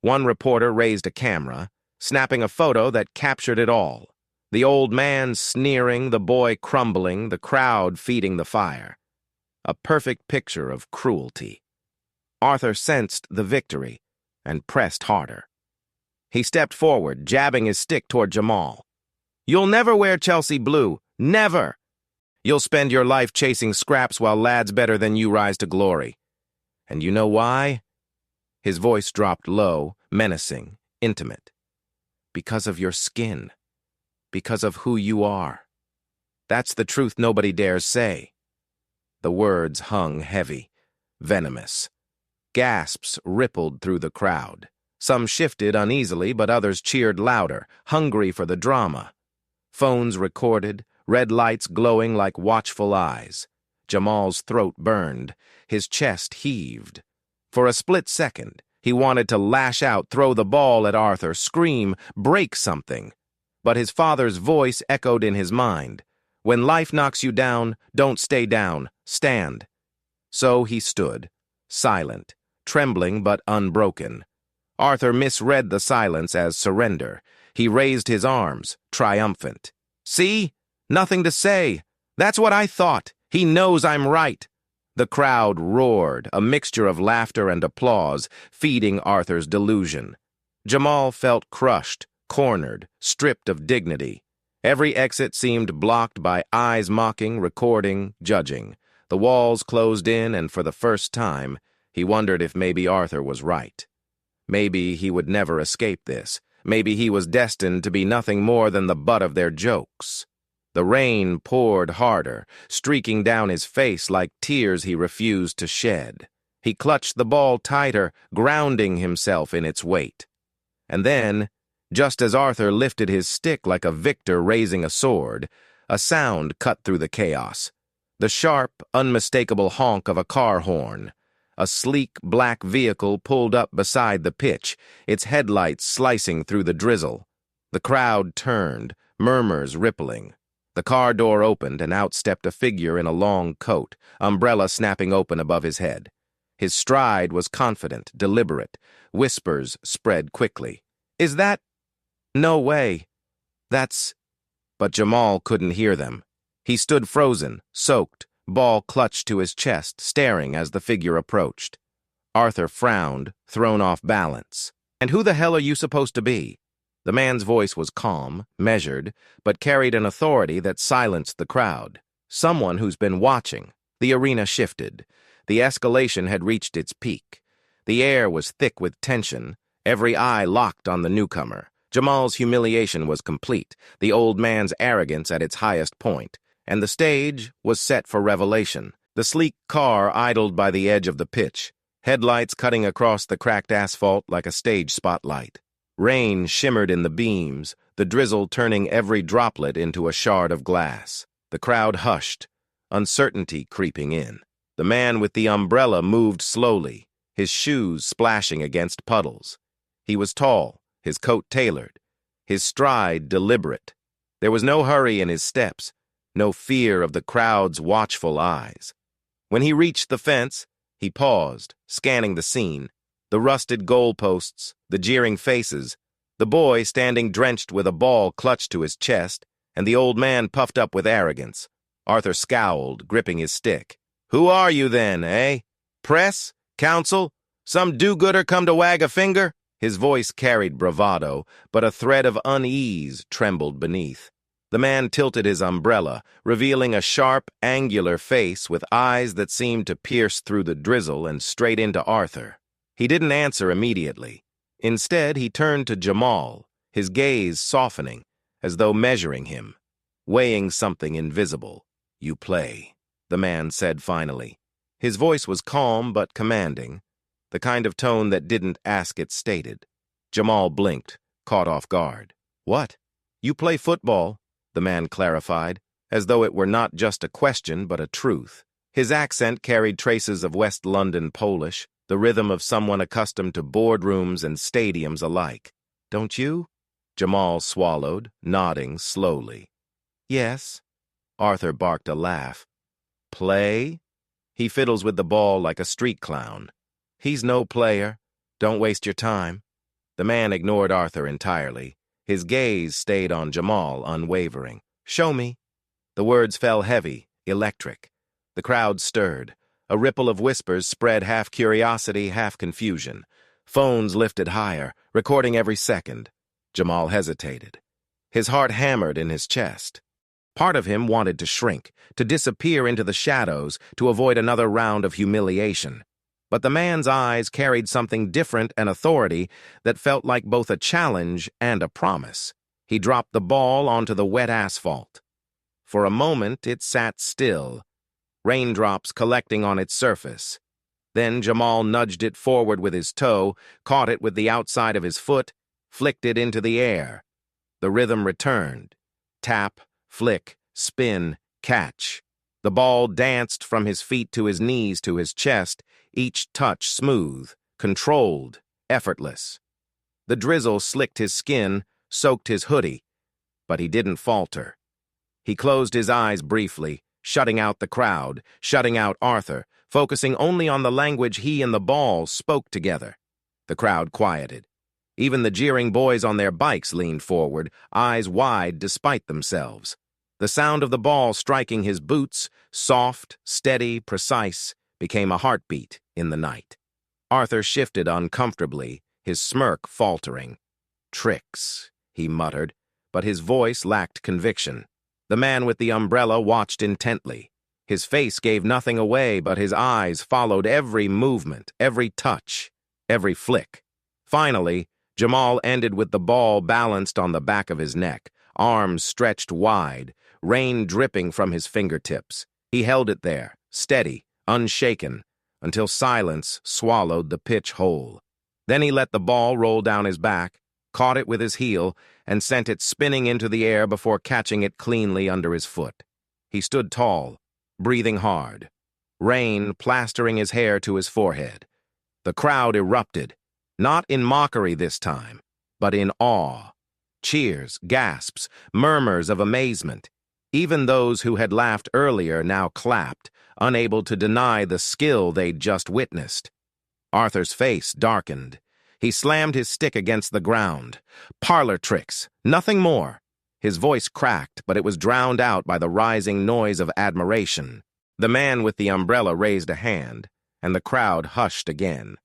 One reporter raised a camera, snapping a photo that captured it all. The old man sneering, the boy crumbling, the crowd feeding the fire. A perfect picture of cruelty. Arthur sensed the victory and pressed harder. He stepped forward, jabbing his stick toward Jamal. "You'll never wear Chelsea blue. Never! You'll spend your life chasing scraps while lads better than you rise to glory. And you know why?" His voice dropped low, menacing, intimate. "Because of your skin. Because of who you are. That's the truth nobody dares say." The words hung heavy, venomous. Gasps rippled through the crowd. Some shifted uneasily, but others cheered louder, hungry for the drama. Phones recorded, red lights glowing like watchful eyes. Jamal's throat burned. His chest heaved. For a split second, he wanted to lash out, throw the ball at Arthur, scream, break something. But his father's voice echoed in his mind. "When life knocks you down, don't stay down. Stand." So he stood, silent, trembling but unbroken. Arthur misread the silence as surrender. He raised his arms, triumphant. "See? Nothing to say. That's what I thought. He knows I'm right." The crowd roared, a mixture of laughter and applause, feeding Arthur's delusion. Jamal felt crushed, cornered, stripped of dignity. Every exit seemed blocked by eyes mocking, recording, judging. The walls closed in, and for the first time, he wondered if maybe Arthur was right. Maybe he would never escape this. Maybe he was destined to be nothing more than the butt of their jokes. The rain poured harder, streaking down his face like tears he refused to shed. He clutched the ball tighter, grounding himself in its weight. And then, just as Arthur lifted his stick like a victor raising a sword, a sound cut through the chaos. The sharp, unmistakable honk of a car horn. A sleek, black vehicle pulled up beside the pitch, its headlights slicing through the drizzle. The crowd turned, murmurs rippling. The car door opened, and out stepped a figure in a long coat, umbrella snapping open above his head. His stride was confident, deliberate. Whispers spread quickly. "Is that? No way. That's—" But Jamal couldn't hear them. He stood frozen, soaked, ball clutched to his chest, staring as the figure approached. Arthur frowned, thrown off balance. "And who the hell are you supposed to be?" The man's voice was calm, measured, but carried an authority that silenced the crowd. Someone who's been watching. The arena shifted. The escalation had reached its peak. The air was thick with tension, every eye locked on the newcomer. Jamal's humiliation was complete, the old man's arrogance at its highest point, and the stage was set for revelation. The sleek car idled by the edge of the pitch, headlights cutting across the cracked asphalt like a stage spotlight. Rain shimmered in the beams, the drizzle turning every droplet into a shard of glass. The crowd hushed, uncertainty creeping in. The man with the umbrella moved slowly, his shoes splashing against puddles. He was tall, his coat tailored, his stride deliberate. There was no hurry in his steps, no fear of the crowd's watchful eyes. When he reached the fence, he paused, scanning the scene. The rusted goalposts, the jeering faces, the boy standing drenched with a ball clutched to his chest, and the old man puffed up with arrogance. Arthur scowled, gripping his stick. "Who are you then, eh? Press? Council? Some do-gooder come to wag a finger?" His voice carried bravado, but a thread of unease trembled beneath. The man tilted his umbrella, revealing a sharp, angular face with eyes that seemed to pierce through the drizzle and straight into Arthur. He didn't answer immediately. Instead, he turned to Jamal, his gaze softening, as though measuring him, weighing something invisible. "You play," the man said finally. His voice was calm but commanding, the kind of tone that didn't ask it stated. Jamal blinked, caught off guard. "What? You play football?" the man clarified, as though it were not just a question but a truth. His accent carried traces of West London Polish, the rhythm of someone accustomed to boardrooms and stadiums alike. "Don't you?" Jamal swallowed, nodding slowly. Yes. Arthur barked a laugh. Play? He fiddles with the ball like a street clown. He's no player. Don't waste your time. The man ignored Arthur entirely. His gaze stayed on Jamal, unwavering. Show me. The words fell heavy, electric. The crowd stirred. A ripple of whispers spread, half curiosity, half confusion. Phones lifted higher, recording every second. Jamal hesitated. His heart hammered in his chest. Part of him wanted to shrink, to disappear into the shadows, to avoid another round of humiliation. But the man's eyes carried something different, an authority that felt like both a challenge and a promise. He dropped the ball onto the wet asphalt. For a moment, it sat still, raindrops collecting on its surface. Then Jamal nudged it forward with his toe, caught it with the outside of his foot, flicked it into the air. The rhythm returned. Tap, flick, spin, catch. The ball danced from his feet to his knees to his chest, each touch smooth, controlled, effortless. The drizzle slicked his skin, soaked his hoodie, but he didn't falter. He closed his eyes briefly, shutting out the crowd, shutting out Arthur, focusing only on the language he and the ball spoke together. The crowd quieted. Even the jeering boys on their bikes leaned forward, eyes wide despite themselves. The sound of the ball striking his boots, soft, steady, precise, became a heartbeat in the night. Arthur shifted uncomfortably, his smirk faltering. Tricks, he muttered, but his voice lacked conviction. The man with the umbrella watched intently. His face gave nothing away, but his eyes followed every movement, every touch, every flick. Finally, Jamal ended with the ball balanced on the back of his neck, arms stretched wide, rain dripping from his fingertips. He held it there, steady, unshaken, until silence swallowed the pitch whole. Then he let the ball roll down his back, caught it with his heel, and sent it spinning into the air before catching it cleanly under his foot. He stood tall, breathing hard, rain plastering his hair to his forehead. The crowd erupted, not in mockery this time, but in awe. Cheers, gasps, murmurs of amazement. Even those who had laughed earlier now clapped, unable to deny the skill they'd just witnessed. Arthur's face darkened. He slammed his stick against the ground. Parlor tricks, nothing more. His voice cracked, but it was drowned out by the rising noise of admiration. The man with the umbrella raised a hand, and the crowd hushed again.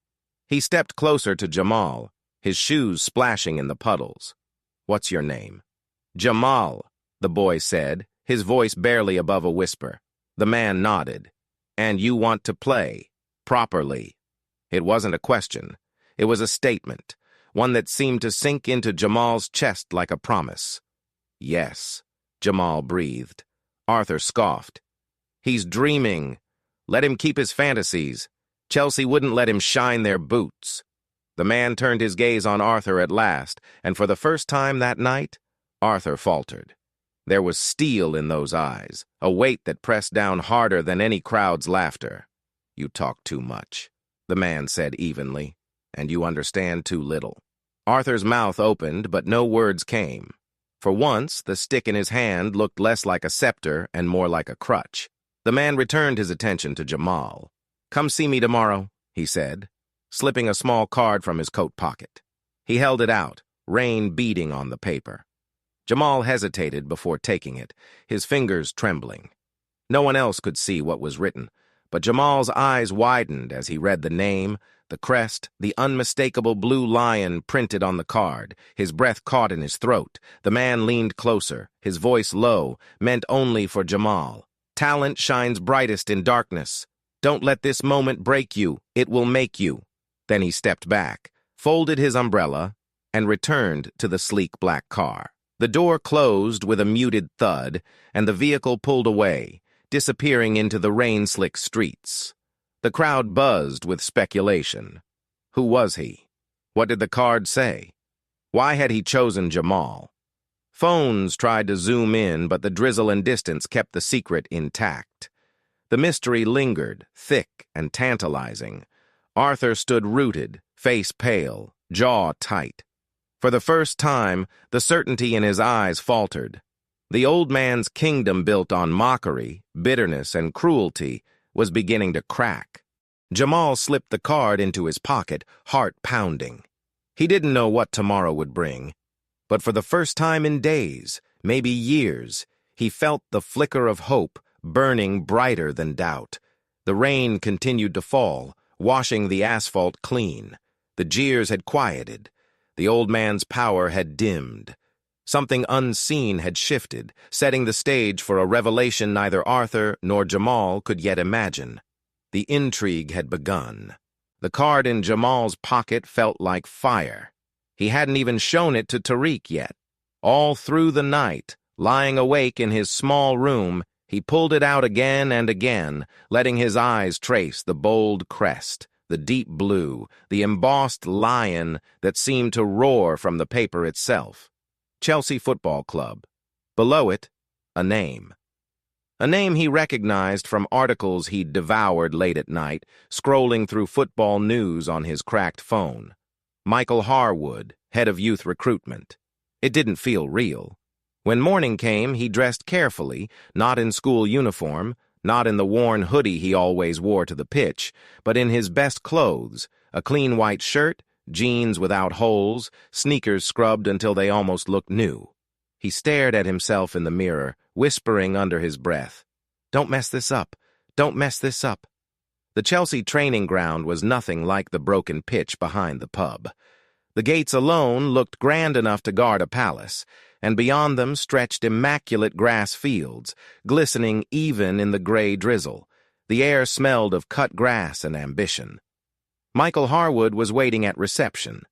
He stepped closer to Jamal, his shoes splashing in the puddles. "What's your name?" "Jamal," the boy said, his voice barely above a whisper. The man nodded. "And you want to play, properly." It wasn't a question. It was a statement, one that seemed to sink into Jamal's chest like a promise. "Yes," Jamal breathed. Arthur scoffed. "He's dreaming. Let him keep his fantasies. Chelsea wouldn't let him shine their boots." The man turned his gaze on Arthur at last, and for the first time that night, Arthur faltered. There was steel in those eyes, a weight that pressed down harder than any crowd's laughter. "You talk too much," the man said evenly, "and you understand too little." Arthur's mouth opened, but no words came. For once, the stick in his hand looked less like a scepter and more like a crutch. The man returned his attention to Jamal. "Come see me tomorrow," he said, slipping a small card from his coat pocket. He held it out, rain beading on the paper. Jamal hesitated before taking it, his fingers trembling. No one else could see what was written, but Jamal's eyes widened as he read the name, the crest, the unmistakable blue lion printed on the card. His breath caught in his throat. The man leaned closer, his voice low, meant only for Jamal. "Talent shines brightest in darkness. Don't let this moment break you. It will make you." Then he stepped back, folded his umbrella, and returned to the sleek black car. The door closed with a muted thud, and the vehicle pulled away, disappearing into the rain-slick streets. The crowd buzzed with speculation. Who was he? What did the card say? Why had he chosen Jamal? Phones tried to zoom in, but the drizzle and distance kept the secret intact. The mystery lingered, thick and tantalizing. Arthur stood rooted, face pale, jaw tight. For the first time, the certainty in his eyes faltered. The old man's kingdom built on mockery, bitterness, and cruelty was beginning to crack. Jamal slipped the card into his pocket, heart pounding. He didn't know what tomorrow would bring, but for the first time in days, maybe years, he felt the flicker of hope burning brighter than doubt. The rain continued to fall, washing the asphalt clean. The jeers had quieted. The old man's power had dimmed. Something unseen had shifted, setting the stage for a revelation neither Arthur nor Jamal could yet imagine. The intrigue had begun. The card in Jamal's pocket felt like fire. He hadn't even shown it to Tariq yet. All through the night, lying awake in his small room, he pulled it out again and again, letting his eyes trace the bold crest, the deep blue, the embossed lion that seemed to roar from the paper itself. Chelsea Football Club. Below it, a name. A name he recognized from articles he'd devoured late at night, scrolling through football news on his cracked phone. Michael Harwood, head of youth recruitment. It didn't feel real. When morning came, he dressed carefully, not in school uniform, not in the worn hoodie he always wore to the pitch, but in his best clothes, a clean white shirt, jeans without holes, sneakers scrubbed until they almost looked new. He stared at himself in the mirror, whispering under his breath, "Don't mess this up. Don't mess this up." The Chelsea training ground was nothing like the broken pitch behind the pub. The gates alone looked grand enough to guard a palace, and beyond them stretched immaculate grass fields, glistening even in the gray drizzle. The air smelled of cut grass and ambition. Michael Harwood was waiting at reception.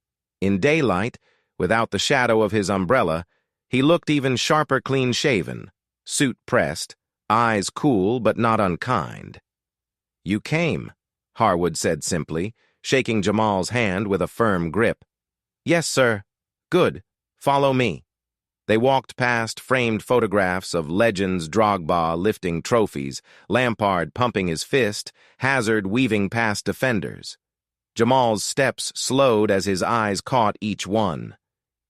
In daylight, without the shadow of his umbrella, he looked even sharper clean-shaven, suit pressed, eyes cool but not unkind. "You came," Harwood said simply, shaking Jamal's hand with a firm grip. "Yes, sir. Good. Follow me." They walked past framed photographs of legends Drogba lifting trophies, Lampard pumping his fist, Hazard weaving past defenders. Jamal's steps slowed as his eyes caught each one.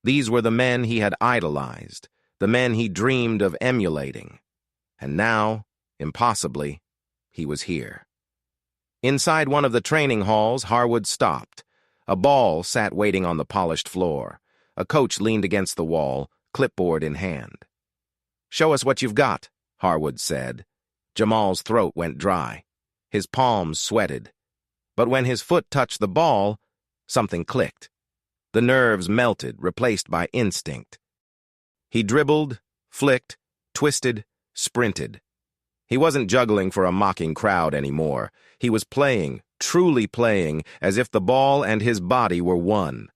These were the men he had idolized, the men he dreamed of emulating. And now, impossibly, he was here. Inside one of the training halls, Harwood stopped. A ball sat waiting on the polished floor. A coach leaned against the wall, clipboard in hand. "Show us what you've got," Harwood said. Jamal's throat went dry. His palms sweated. But when his foot touched the ball, something clicked. The nerves melted, replaced by instinct. He dribbled, flicked, twisted, sprinted. He wasn't juggling for a mocking crowd anymore. He was playing, truly playing, as if the ball and his body were one.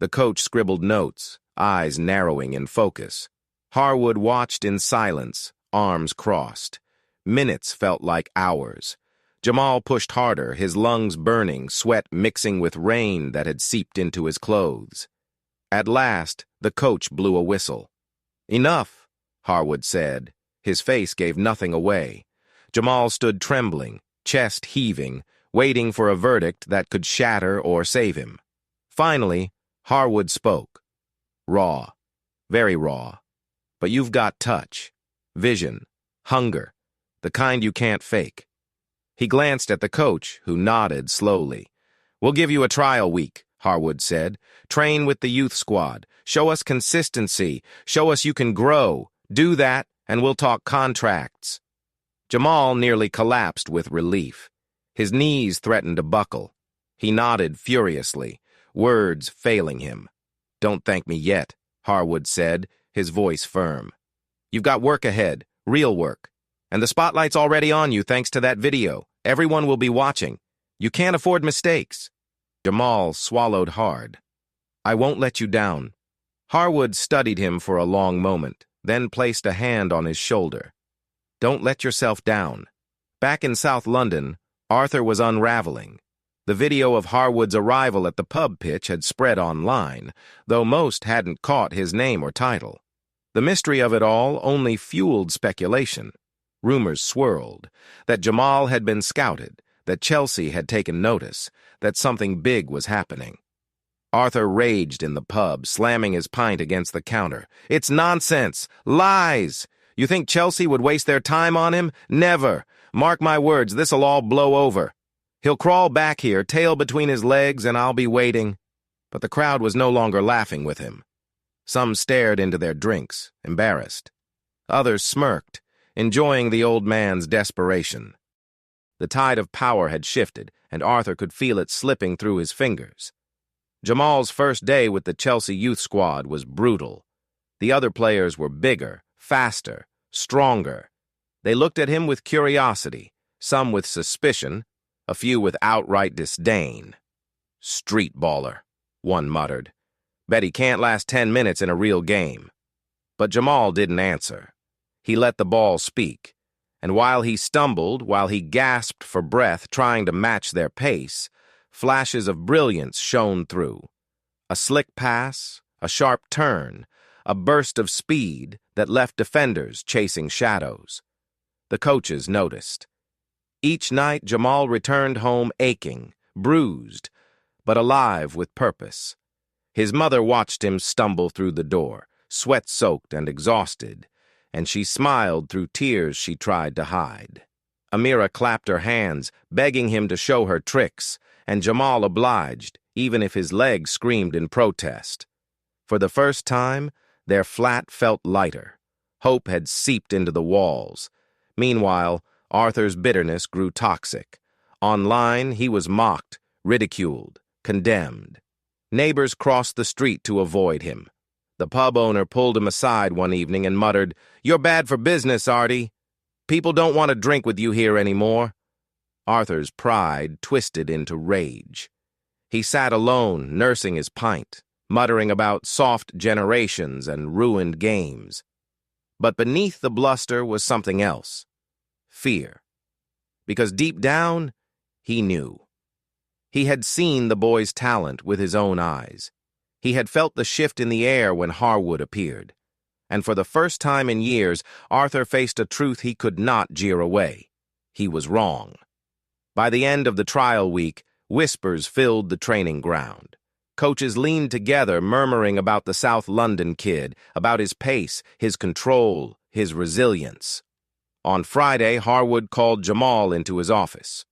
The coach scribbled notes, eyes narrowing in focus. Harwood watched in silence, arms crossed. Minutes felt like hours. Jamal pushed harder, his lungs burning, sweat mixing with rain that had seeped into his clothes. At last, the coach blew a whistle. "Enough," Harwood said. His face gave nothing away. Jamal stood trembling, chest heaving, waiting for a verdict that could shatter or save him. Finally, Harwood spoke. "Raw. Very raw. But you've got touch, vision, hunger, the kind you can't fake." He glanced at the coach, who nodded slowly. "We'll give you a trial week," Harwood said. "Train with the youth squad. Show us consistency. Show us you can grow. Do that, and we'll talk contracts." Jamal nearly collapsed with relief. His knees threatened to buckle. He nodded furiously, words failing him. "Don't thank me yet," Harwood said, his voice firm. "You've got work ahead, real work. And the spotlight's already on you thanks to that video. Everyone will be watching. You can't afford mistakes." Jamal swallowed hard. "I won't let you down." Harwood studied him for a long moment, then placed a hand on his shoulder. "Don't let yourself down." Back in South London, Arthur was unraveling. The video of Harwood's arrival at the pub pitch had spread online, though most hadn't caught his name or title. The mystery of it all only fueled speculation. Rumors swirled, that Jamal had been scouted, that Chelsea had taken notice, that something big was happening. Arthur raged in the pub, slamming his pint against the counter. "It's nonsense! Lies! You think Chelsea would waste their time on him? Never! Mark my words, this'll all blow over. He'll crawl back here, tail between his legs, and I'll be waiting." But the crowd was no longer laughing with him. Some stared into their drinks, embarrassed. Others smirked, enjoying the old man's desperation. The tide of power had shifted, and Arthur could feel it slipping through his fingers. Jamal's first day with the Chelsea youth squad was brutal. The other players were bigger, faster, stronger. They looked at him with curiosity, some with suspicion, a few with outright disdain. "Street baller," one muttered. "Bet he can't last 10 minutes in a real game." But Jamal didn't answer. He let the ball speak, and while he stumbled, while he gasped for breath trying to match their pace, flashes of brilliance shone through. A slick pass, a sharp turn, a burst of speed that left defenders chasing shadows. The coaches noticed. Each night, Jamal returned home aching, bruised, but alive with purpose. His mother watched him stumble through the door, sweat-soaked and exhausted, and she smiled through tears she tried to hide. Amira clapped her hands, begging him to show her tricks, and Jamal obliged, even if his legs screamed in protest. For the first time, their flat felt lighter. Hope had seeped into the walls. Meanwhile, Arthur's bitterness grew toxic. Online, he was mocked, ridiculed, condemned. Neighbors crossed the street to avoid him. The pub owner pulled him aside one evening and muttered, "You're bad for business, Artie. People don't want to drink with you here anymore." Arthur's pride twisted into rage. He sat alone, nursing his pint, muttering about soft generations and ruined games. But beneath the bluster was something else. Fear. Because deep down, he knew. He had seen the boy's talent with his own eyes. He had felt the shift in the air when Harwood appeared. And for the first time in years, Arthur faced a truth he could not jeer away. He was wrong. By the end of the trial week, whispers filled the training ground. Coaches leaned together, murmuring about the South London kid, about his pace, his control, his resilience. On Friday, Harwood called Jamal into his office.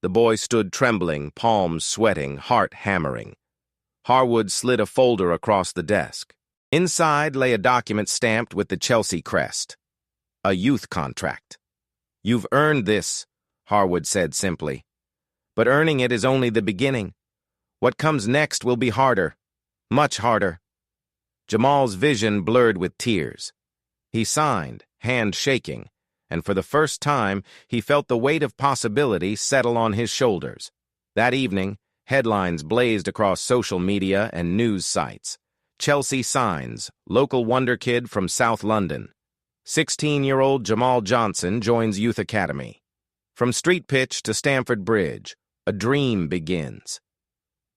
The boy stood trembling, palms sweating, heart hammering. Harwood slid a folder across the desk. Inside lay a document stamped with the Chelsea crest. A youth contract. "You've earned this," Harwood said simply. "But earning it is only the beginning. What comes next will be harder. Much harder." Jamal's vision blurred with tears. He signed, hand shaking, and for the first time, he felt the weight of possibility settle on his shoulders. That evening, headlines blazed across social media and news sites. Chelsea signs, local wonder kid from South London. 16-year-old Jamal Johnson joins Youth Academy. From street pitch to Stamford Bridge, a dream begins.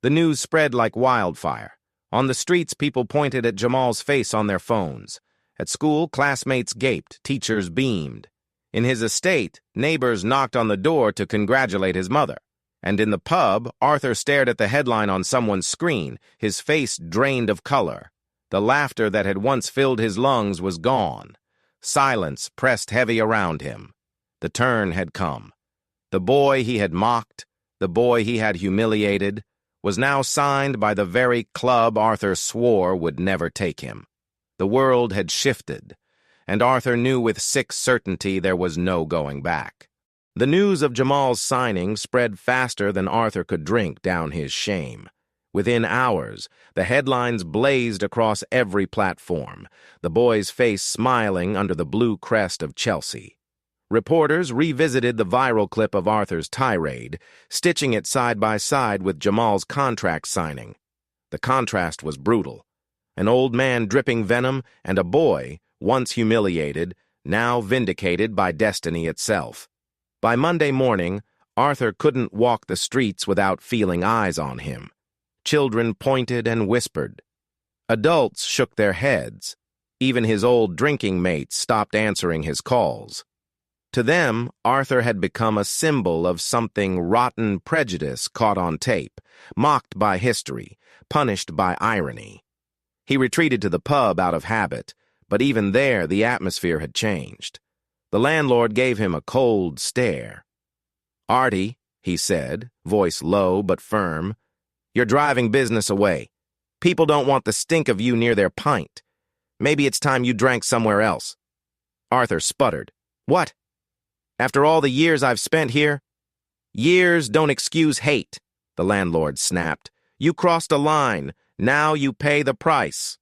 The news spread like wildfire. On the streets, people pointed at Jamal's face on their phones. At school, classmates gaped, teachers beamed. In his estate, neighbors knocked on the door to congratulate his mother. And in the pub, Arthur stared at the headline on someone's screen, his face drained of color. The laughter that had once filled his lungs was gone. Silence pressed heavy around him. The turn had come. The boy he had mocked, the boy he had humiliated, was now signed by the very club Arthur swore would never take him. The world had shifted, and Arthur knew with sick certainty there was no going back. The news of Jamal's signing spread faster than Arthur could drink down his shame. Within hours, the headlines blazed across every platform, the boy's face smiling under the blue crest of Chelsea. Reporters revisited the viral clip of Arthur's tirade, stitching it side by side with Jamal's contract signing. The contrast was brutal. An old man dripping venom and a boy, once humiliated, now vindicated by destiny itself. By Monday morning, Arthur couldn't walk the streets without feeling eyes on him. Children pointed and whispered. Adults shook their heads. Even his old drinking mates stopped answering his calls. To them, Arthur had become a symbol of something rotten prejudice caught on tape, mocked by history, punished by irony. He retreated to the pub out of habit, but even there the atmosphere had changed. The landlord gave him a cold stare. "Artie," he said, voice low but firm, "you're driving business away. People don't want the stink of you near their pint. Maybe it's time you drank somewhere else." Arthur sputtered. "What? After all the years I've spent here?" "Years don't excuse hate," the landlord snapped. "You crossed a line. Now you pay the price."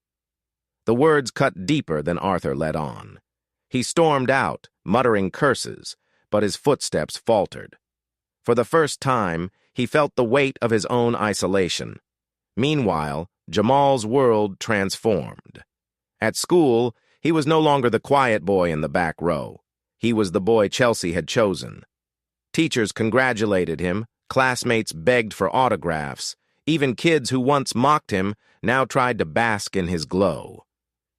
The words cut deeper than Arthur let on. He stormed out, muttering curses, but his footsteps faltered. For the first time, he felt the weight of his own isolation. Meanwhile, Jamal's world transformed. At school, he was no longer the quiet boy in the back row. He was the boy Chelsea had chosen. Teachers congratulated him, classmates begged for autographs. Even kids who once mocked him now tried to bask in his glow.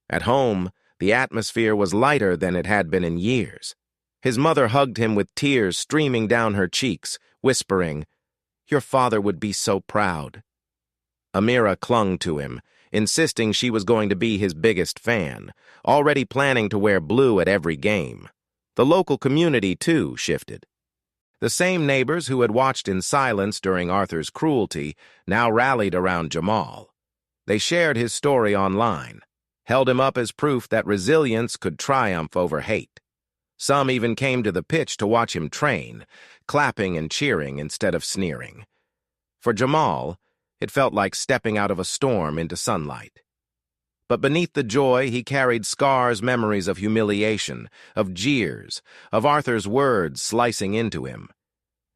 At home, the atmosphere was lighter than it had been in years. His mother hugged him with tears streaming down her cheeks, whispering, "Your father would be so proud." Amira clung to him, insisting she was going to be his biggest fan, already planning to wear blue at every game. The local community, too, shifted. The same neighbors who had watched in silence during Arthur's cruelty now rallied around Jamal. They shared his story online, held him up as proof that resilience could triumph over hate. Some even came to the pitch to watch him train, clapping and cheering instead of sneering. For Jamal, it felt like stepping out of a storm into sunlight. But beneath the joy, he carried scars, memories of humiliation, of jeers, of Arthur's words slicing into him.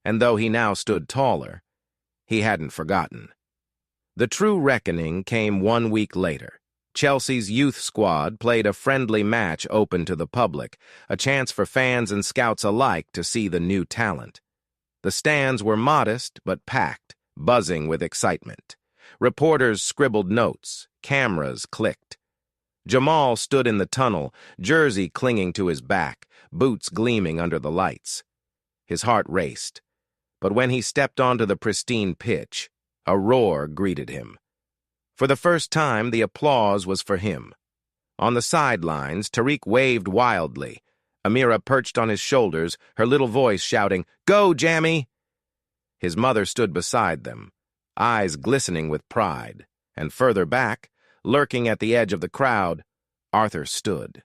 And though he now stood taller, he hadn't forgotten. The true reckoning came 1 week later. Chelsea's youth squad played a friendly match open to the public, a chance for fans and scouts alike to see the new talent. The stands were modest but packed, buzzing with excitement. Reporters scribbled notes, cameras clicked. Jamal stood in the tunnel, jersey clinging to his back, boots gleaming under the lights. His heart raced, but when he stepped onto the pristine pitch, a roar greeted him. For the first time, the applause was for him. On the sidelines, Tariq waved wildly. Amira perched on his shoulders, her little voice shouting, "Go, Jammy!" His mother stood beside them, eyes glistening with pride, and further back, lurking at the edge of the crowd, Arthur stood.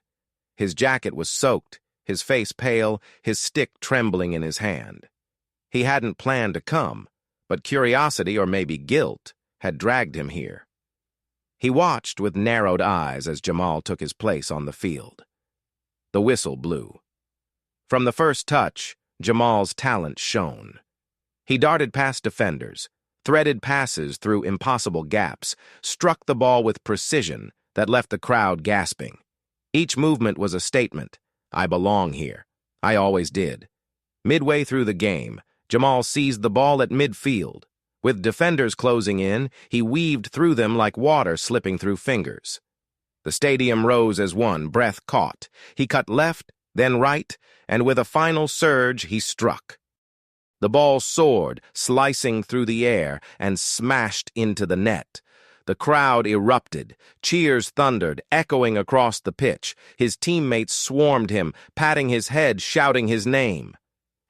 His jacket was soaked, his face pale, his stick trembling in his hand. He hadn't planned to come, but curiosity, or maybe guilt, had dragged him here. He watched with narrowed eyes as Jamal took his place on the field. The whistle blew. From the first touch, Jamal's talent shone. He darted past defenders, threaded passes through impossible gaps, struck the ball with precision that left the crowd gasping. Each movement was a statement. I belong here. I always did. Midway through the game, Jamal seized the ball at midfield. With defenders closing in, he weaved through them like water slipping through fingers. The stadium rose as one, breath caught. He cut left, then right, and with a final surge, he struck. The ball soared, slicing through the air, and smashed into the net. The crowd erupted. Cheers thundered, echoing across the pitch. His teammates swarmed him, patting his head, shouting his name.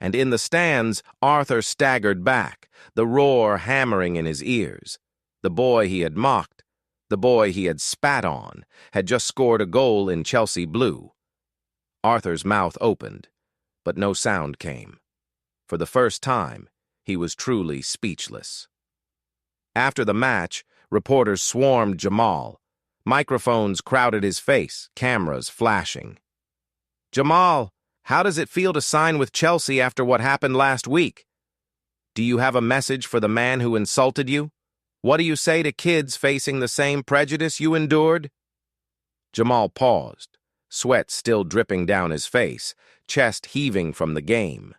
And in the stands, Arthur staggered back, the roar hammering in his ears. The boy he had mocked, the boy he had spat on, had just scored a goal in Chelsea blue. Arthur's mouth opened, but no sound came. For the first time, he was truly speechless. After the match, reporters swarmed Jamal. Microphones crowded his face, cameras flashing. "Jamal, how does it feel to sign with Chelsea after what happened last week? Do you have a message for the man who insulted you? What do you say to kids facing the same prejudice you endured?" Jamal paused, sweat still dripping down his face, chest heaving from the game.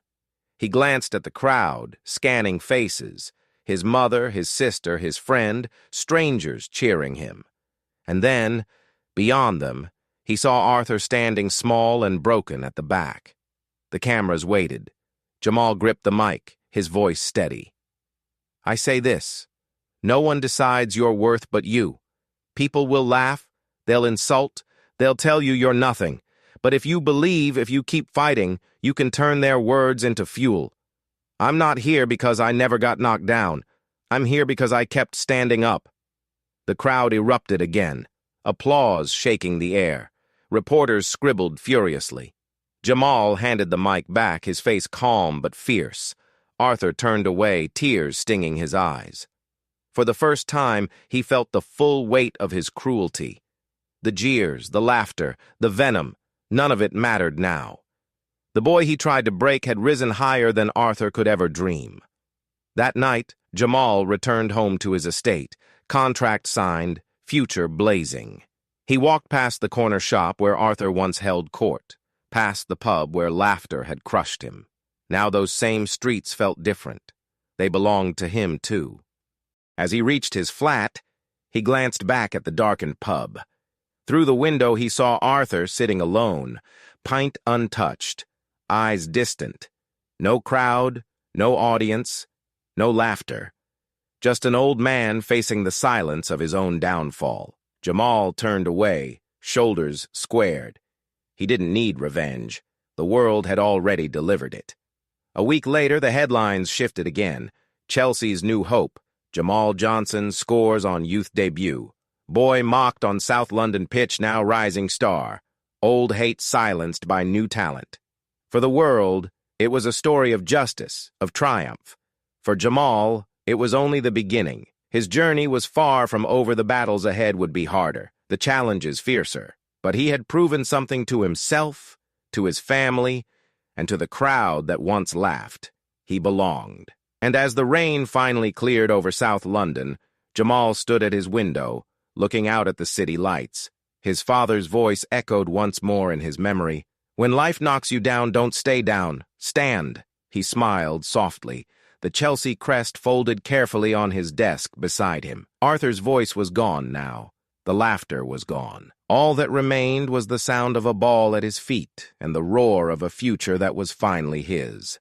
He glanced at the crowd, scanning faces, his mother, his sister, his friend, strangers cheering him. And then, beyond them, he saw Arthur standing small and broken at the back. The cameras waited. Jamal gripped the mic, his voice steady. I say this. No one decides your worth but you. People will laugh, they'll insult, they'll tell you you're nothing. But if you believe, if you keep fighting, you can turn their words into fuel. I'm not here because I never got knocked down. I'm here because I kept standing up. The crowd erupted again, applause shaking the air. Reporters scribbled furiously. Jamal handed the mic back, his face calm but fierce. Arthur turned away, tears stinging his eyes. For the first time, he felt the full weight of his cruelty. The jeers, the laughter, the venom, none of it mattered now. The boy he tried to break had risen higher than Arthur could ever dream. That night, Jamal returned home to his estate, contract signed, future blazing. He walked past the corner shop where Arthur once held court, past the pub where laughter had crushed him. Now those same streets felt different. They belonged to him, too. As he reached his flat, he glanced back at the darkened pub. Through the window he saw Arthur sitting alone, pint untouched, eyes distant. No crowd, no audience, no laughter. Just an old man facing the silence of his own downfall. Jamal turned away, shoulders squared. He didn't need revenge. The world had already delivered it. A week later, the headlines shifted again. Chelsea's new hope. Jamal Johnson scores on youth debut. Boy mocked on South London pitch, now rising star. Old hate silenced by new talent. For the world, it was a story of justice, of triumph. For Jamal, it was only the beginning. His journey was far from over. The battles ahead would be harder, the challenges fiercer. But he had proven something to himself, to his family, and to the crowd that once laughed. He belonged. And as the rain finally cleared over South London, Jamal stood at his window, looking out at the city lights. His father's voice echoed once more in his memory. When life knocks you down, don't stay down. Stand. He smiled softly, the Chelsea crest folded carefully on his desk beside him. Arthur's voice was gone now. The laughter was gone. All that remained was the sound of a ball at his feet and the roar of a future that was finally his.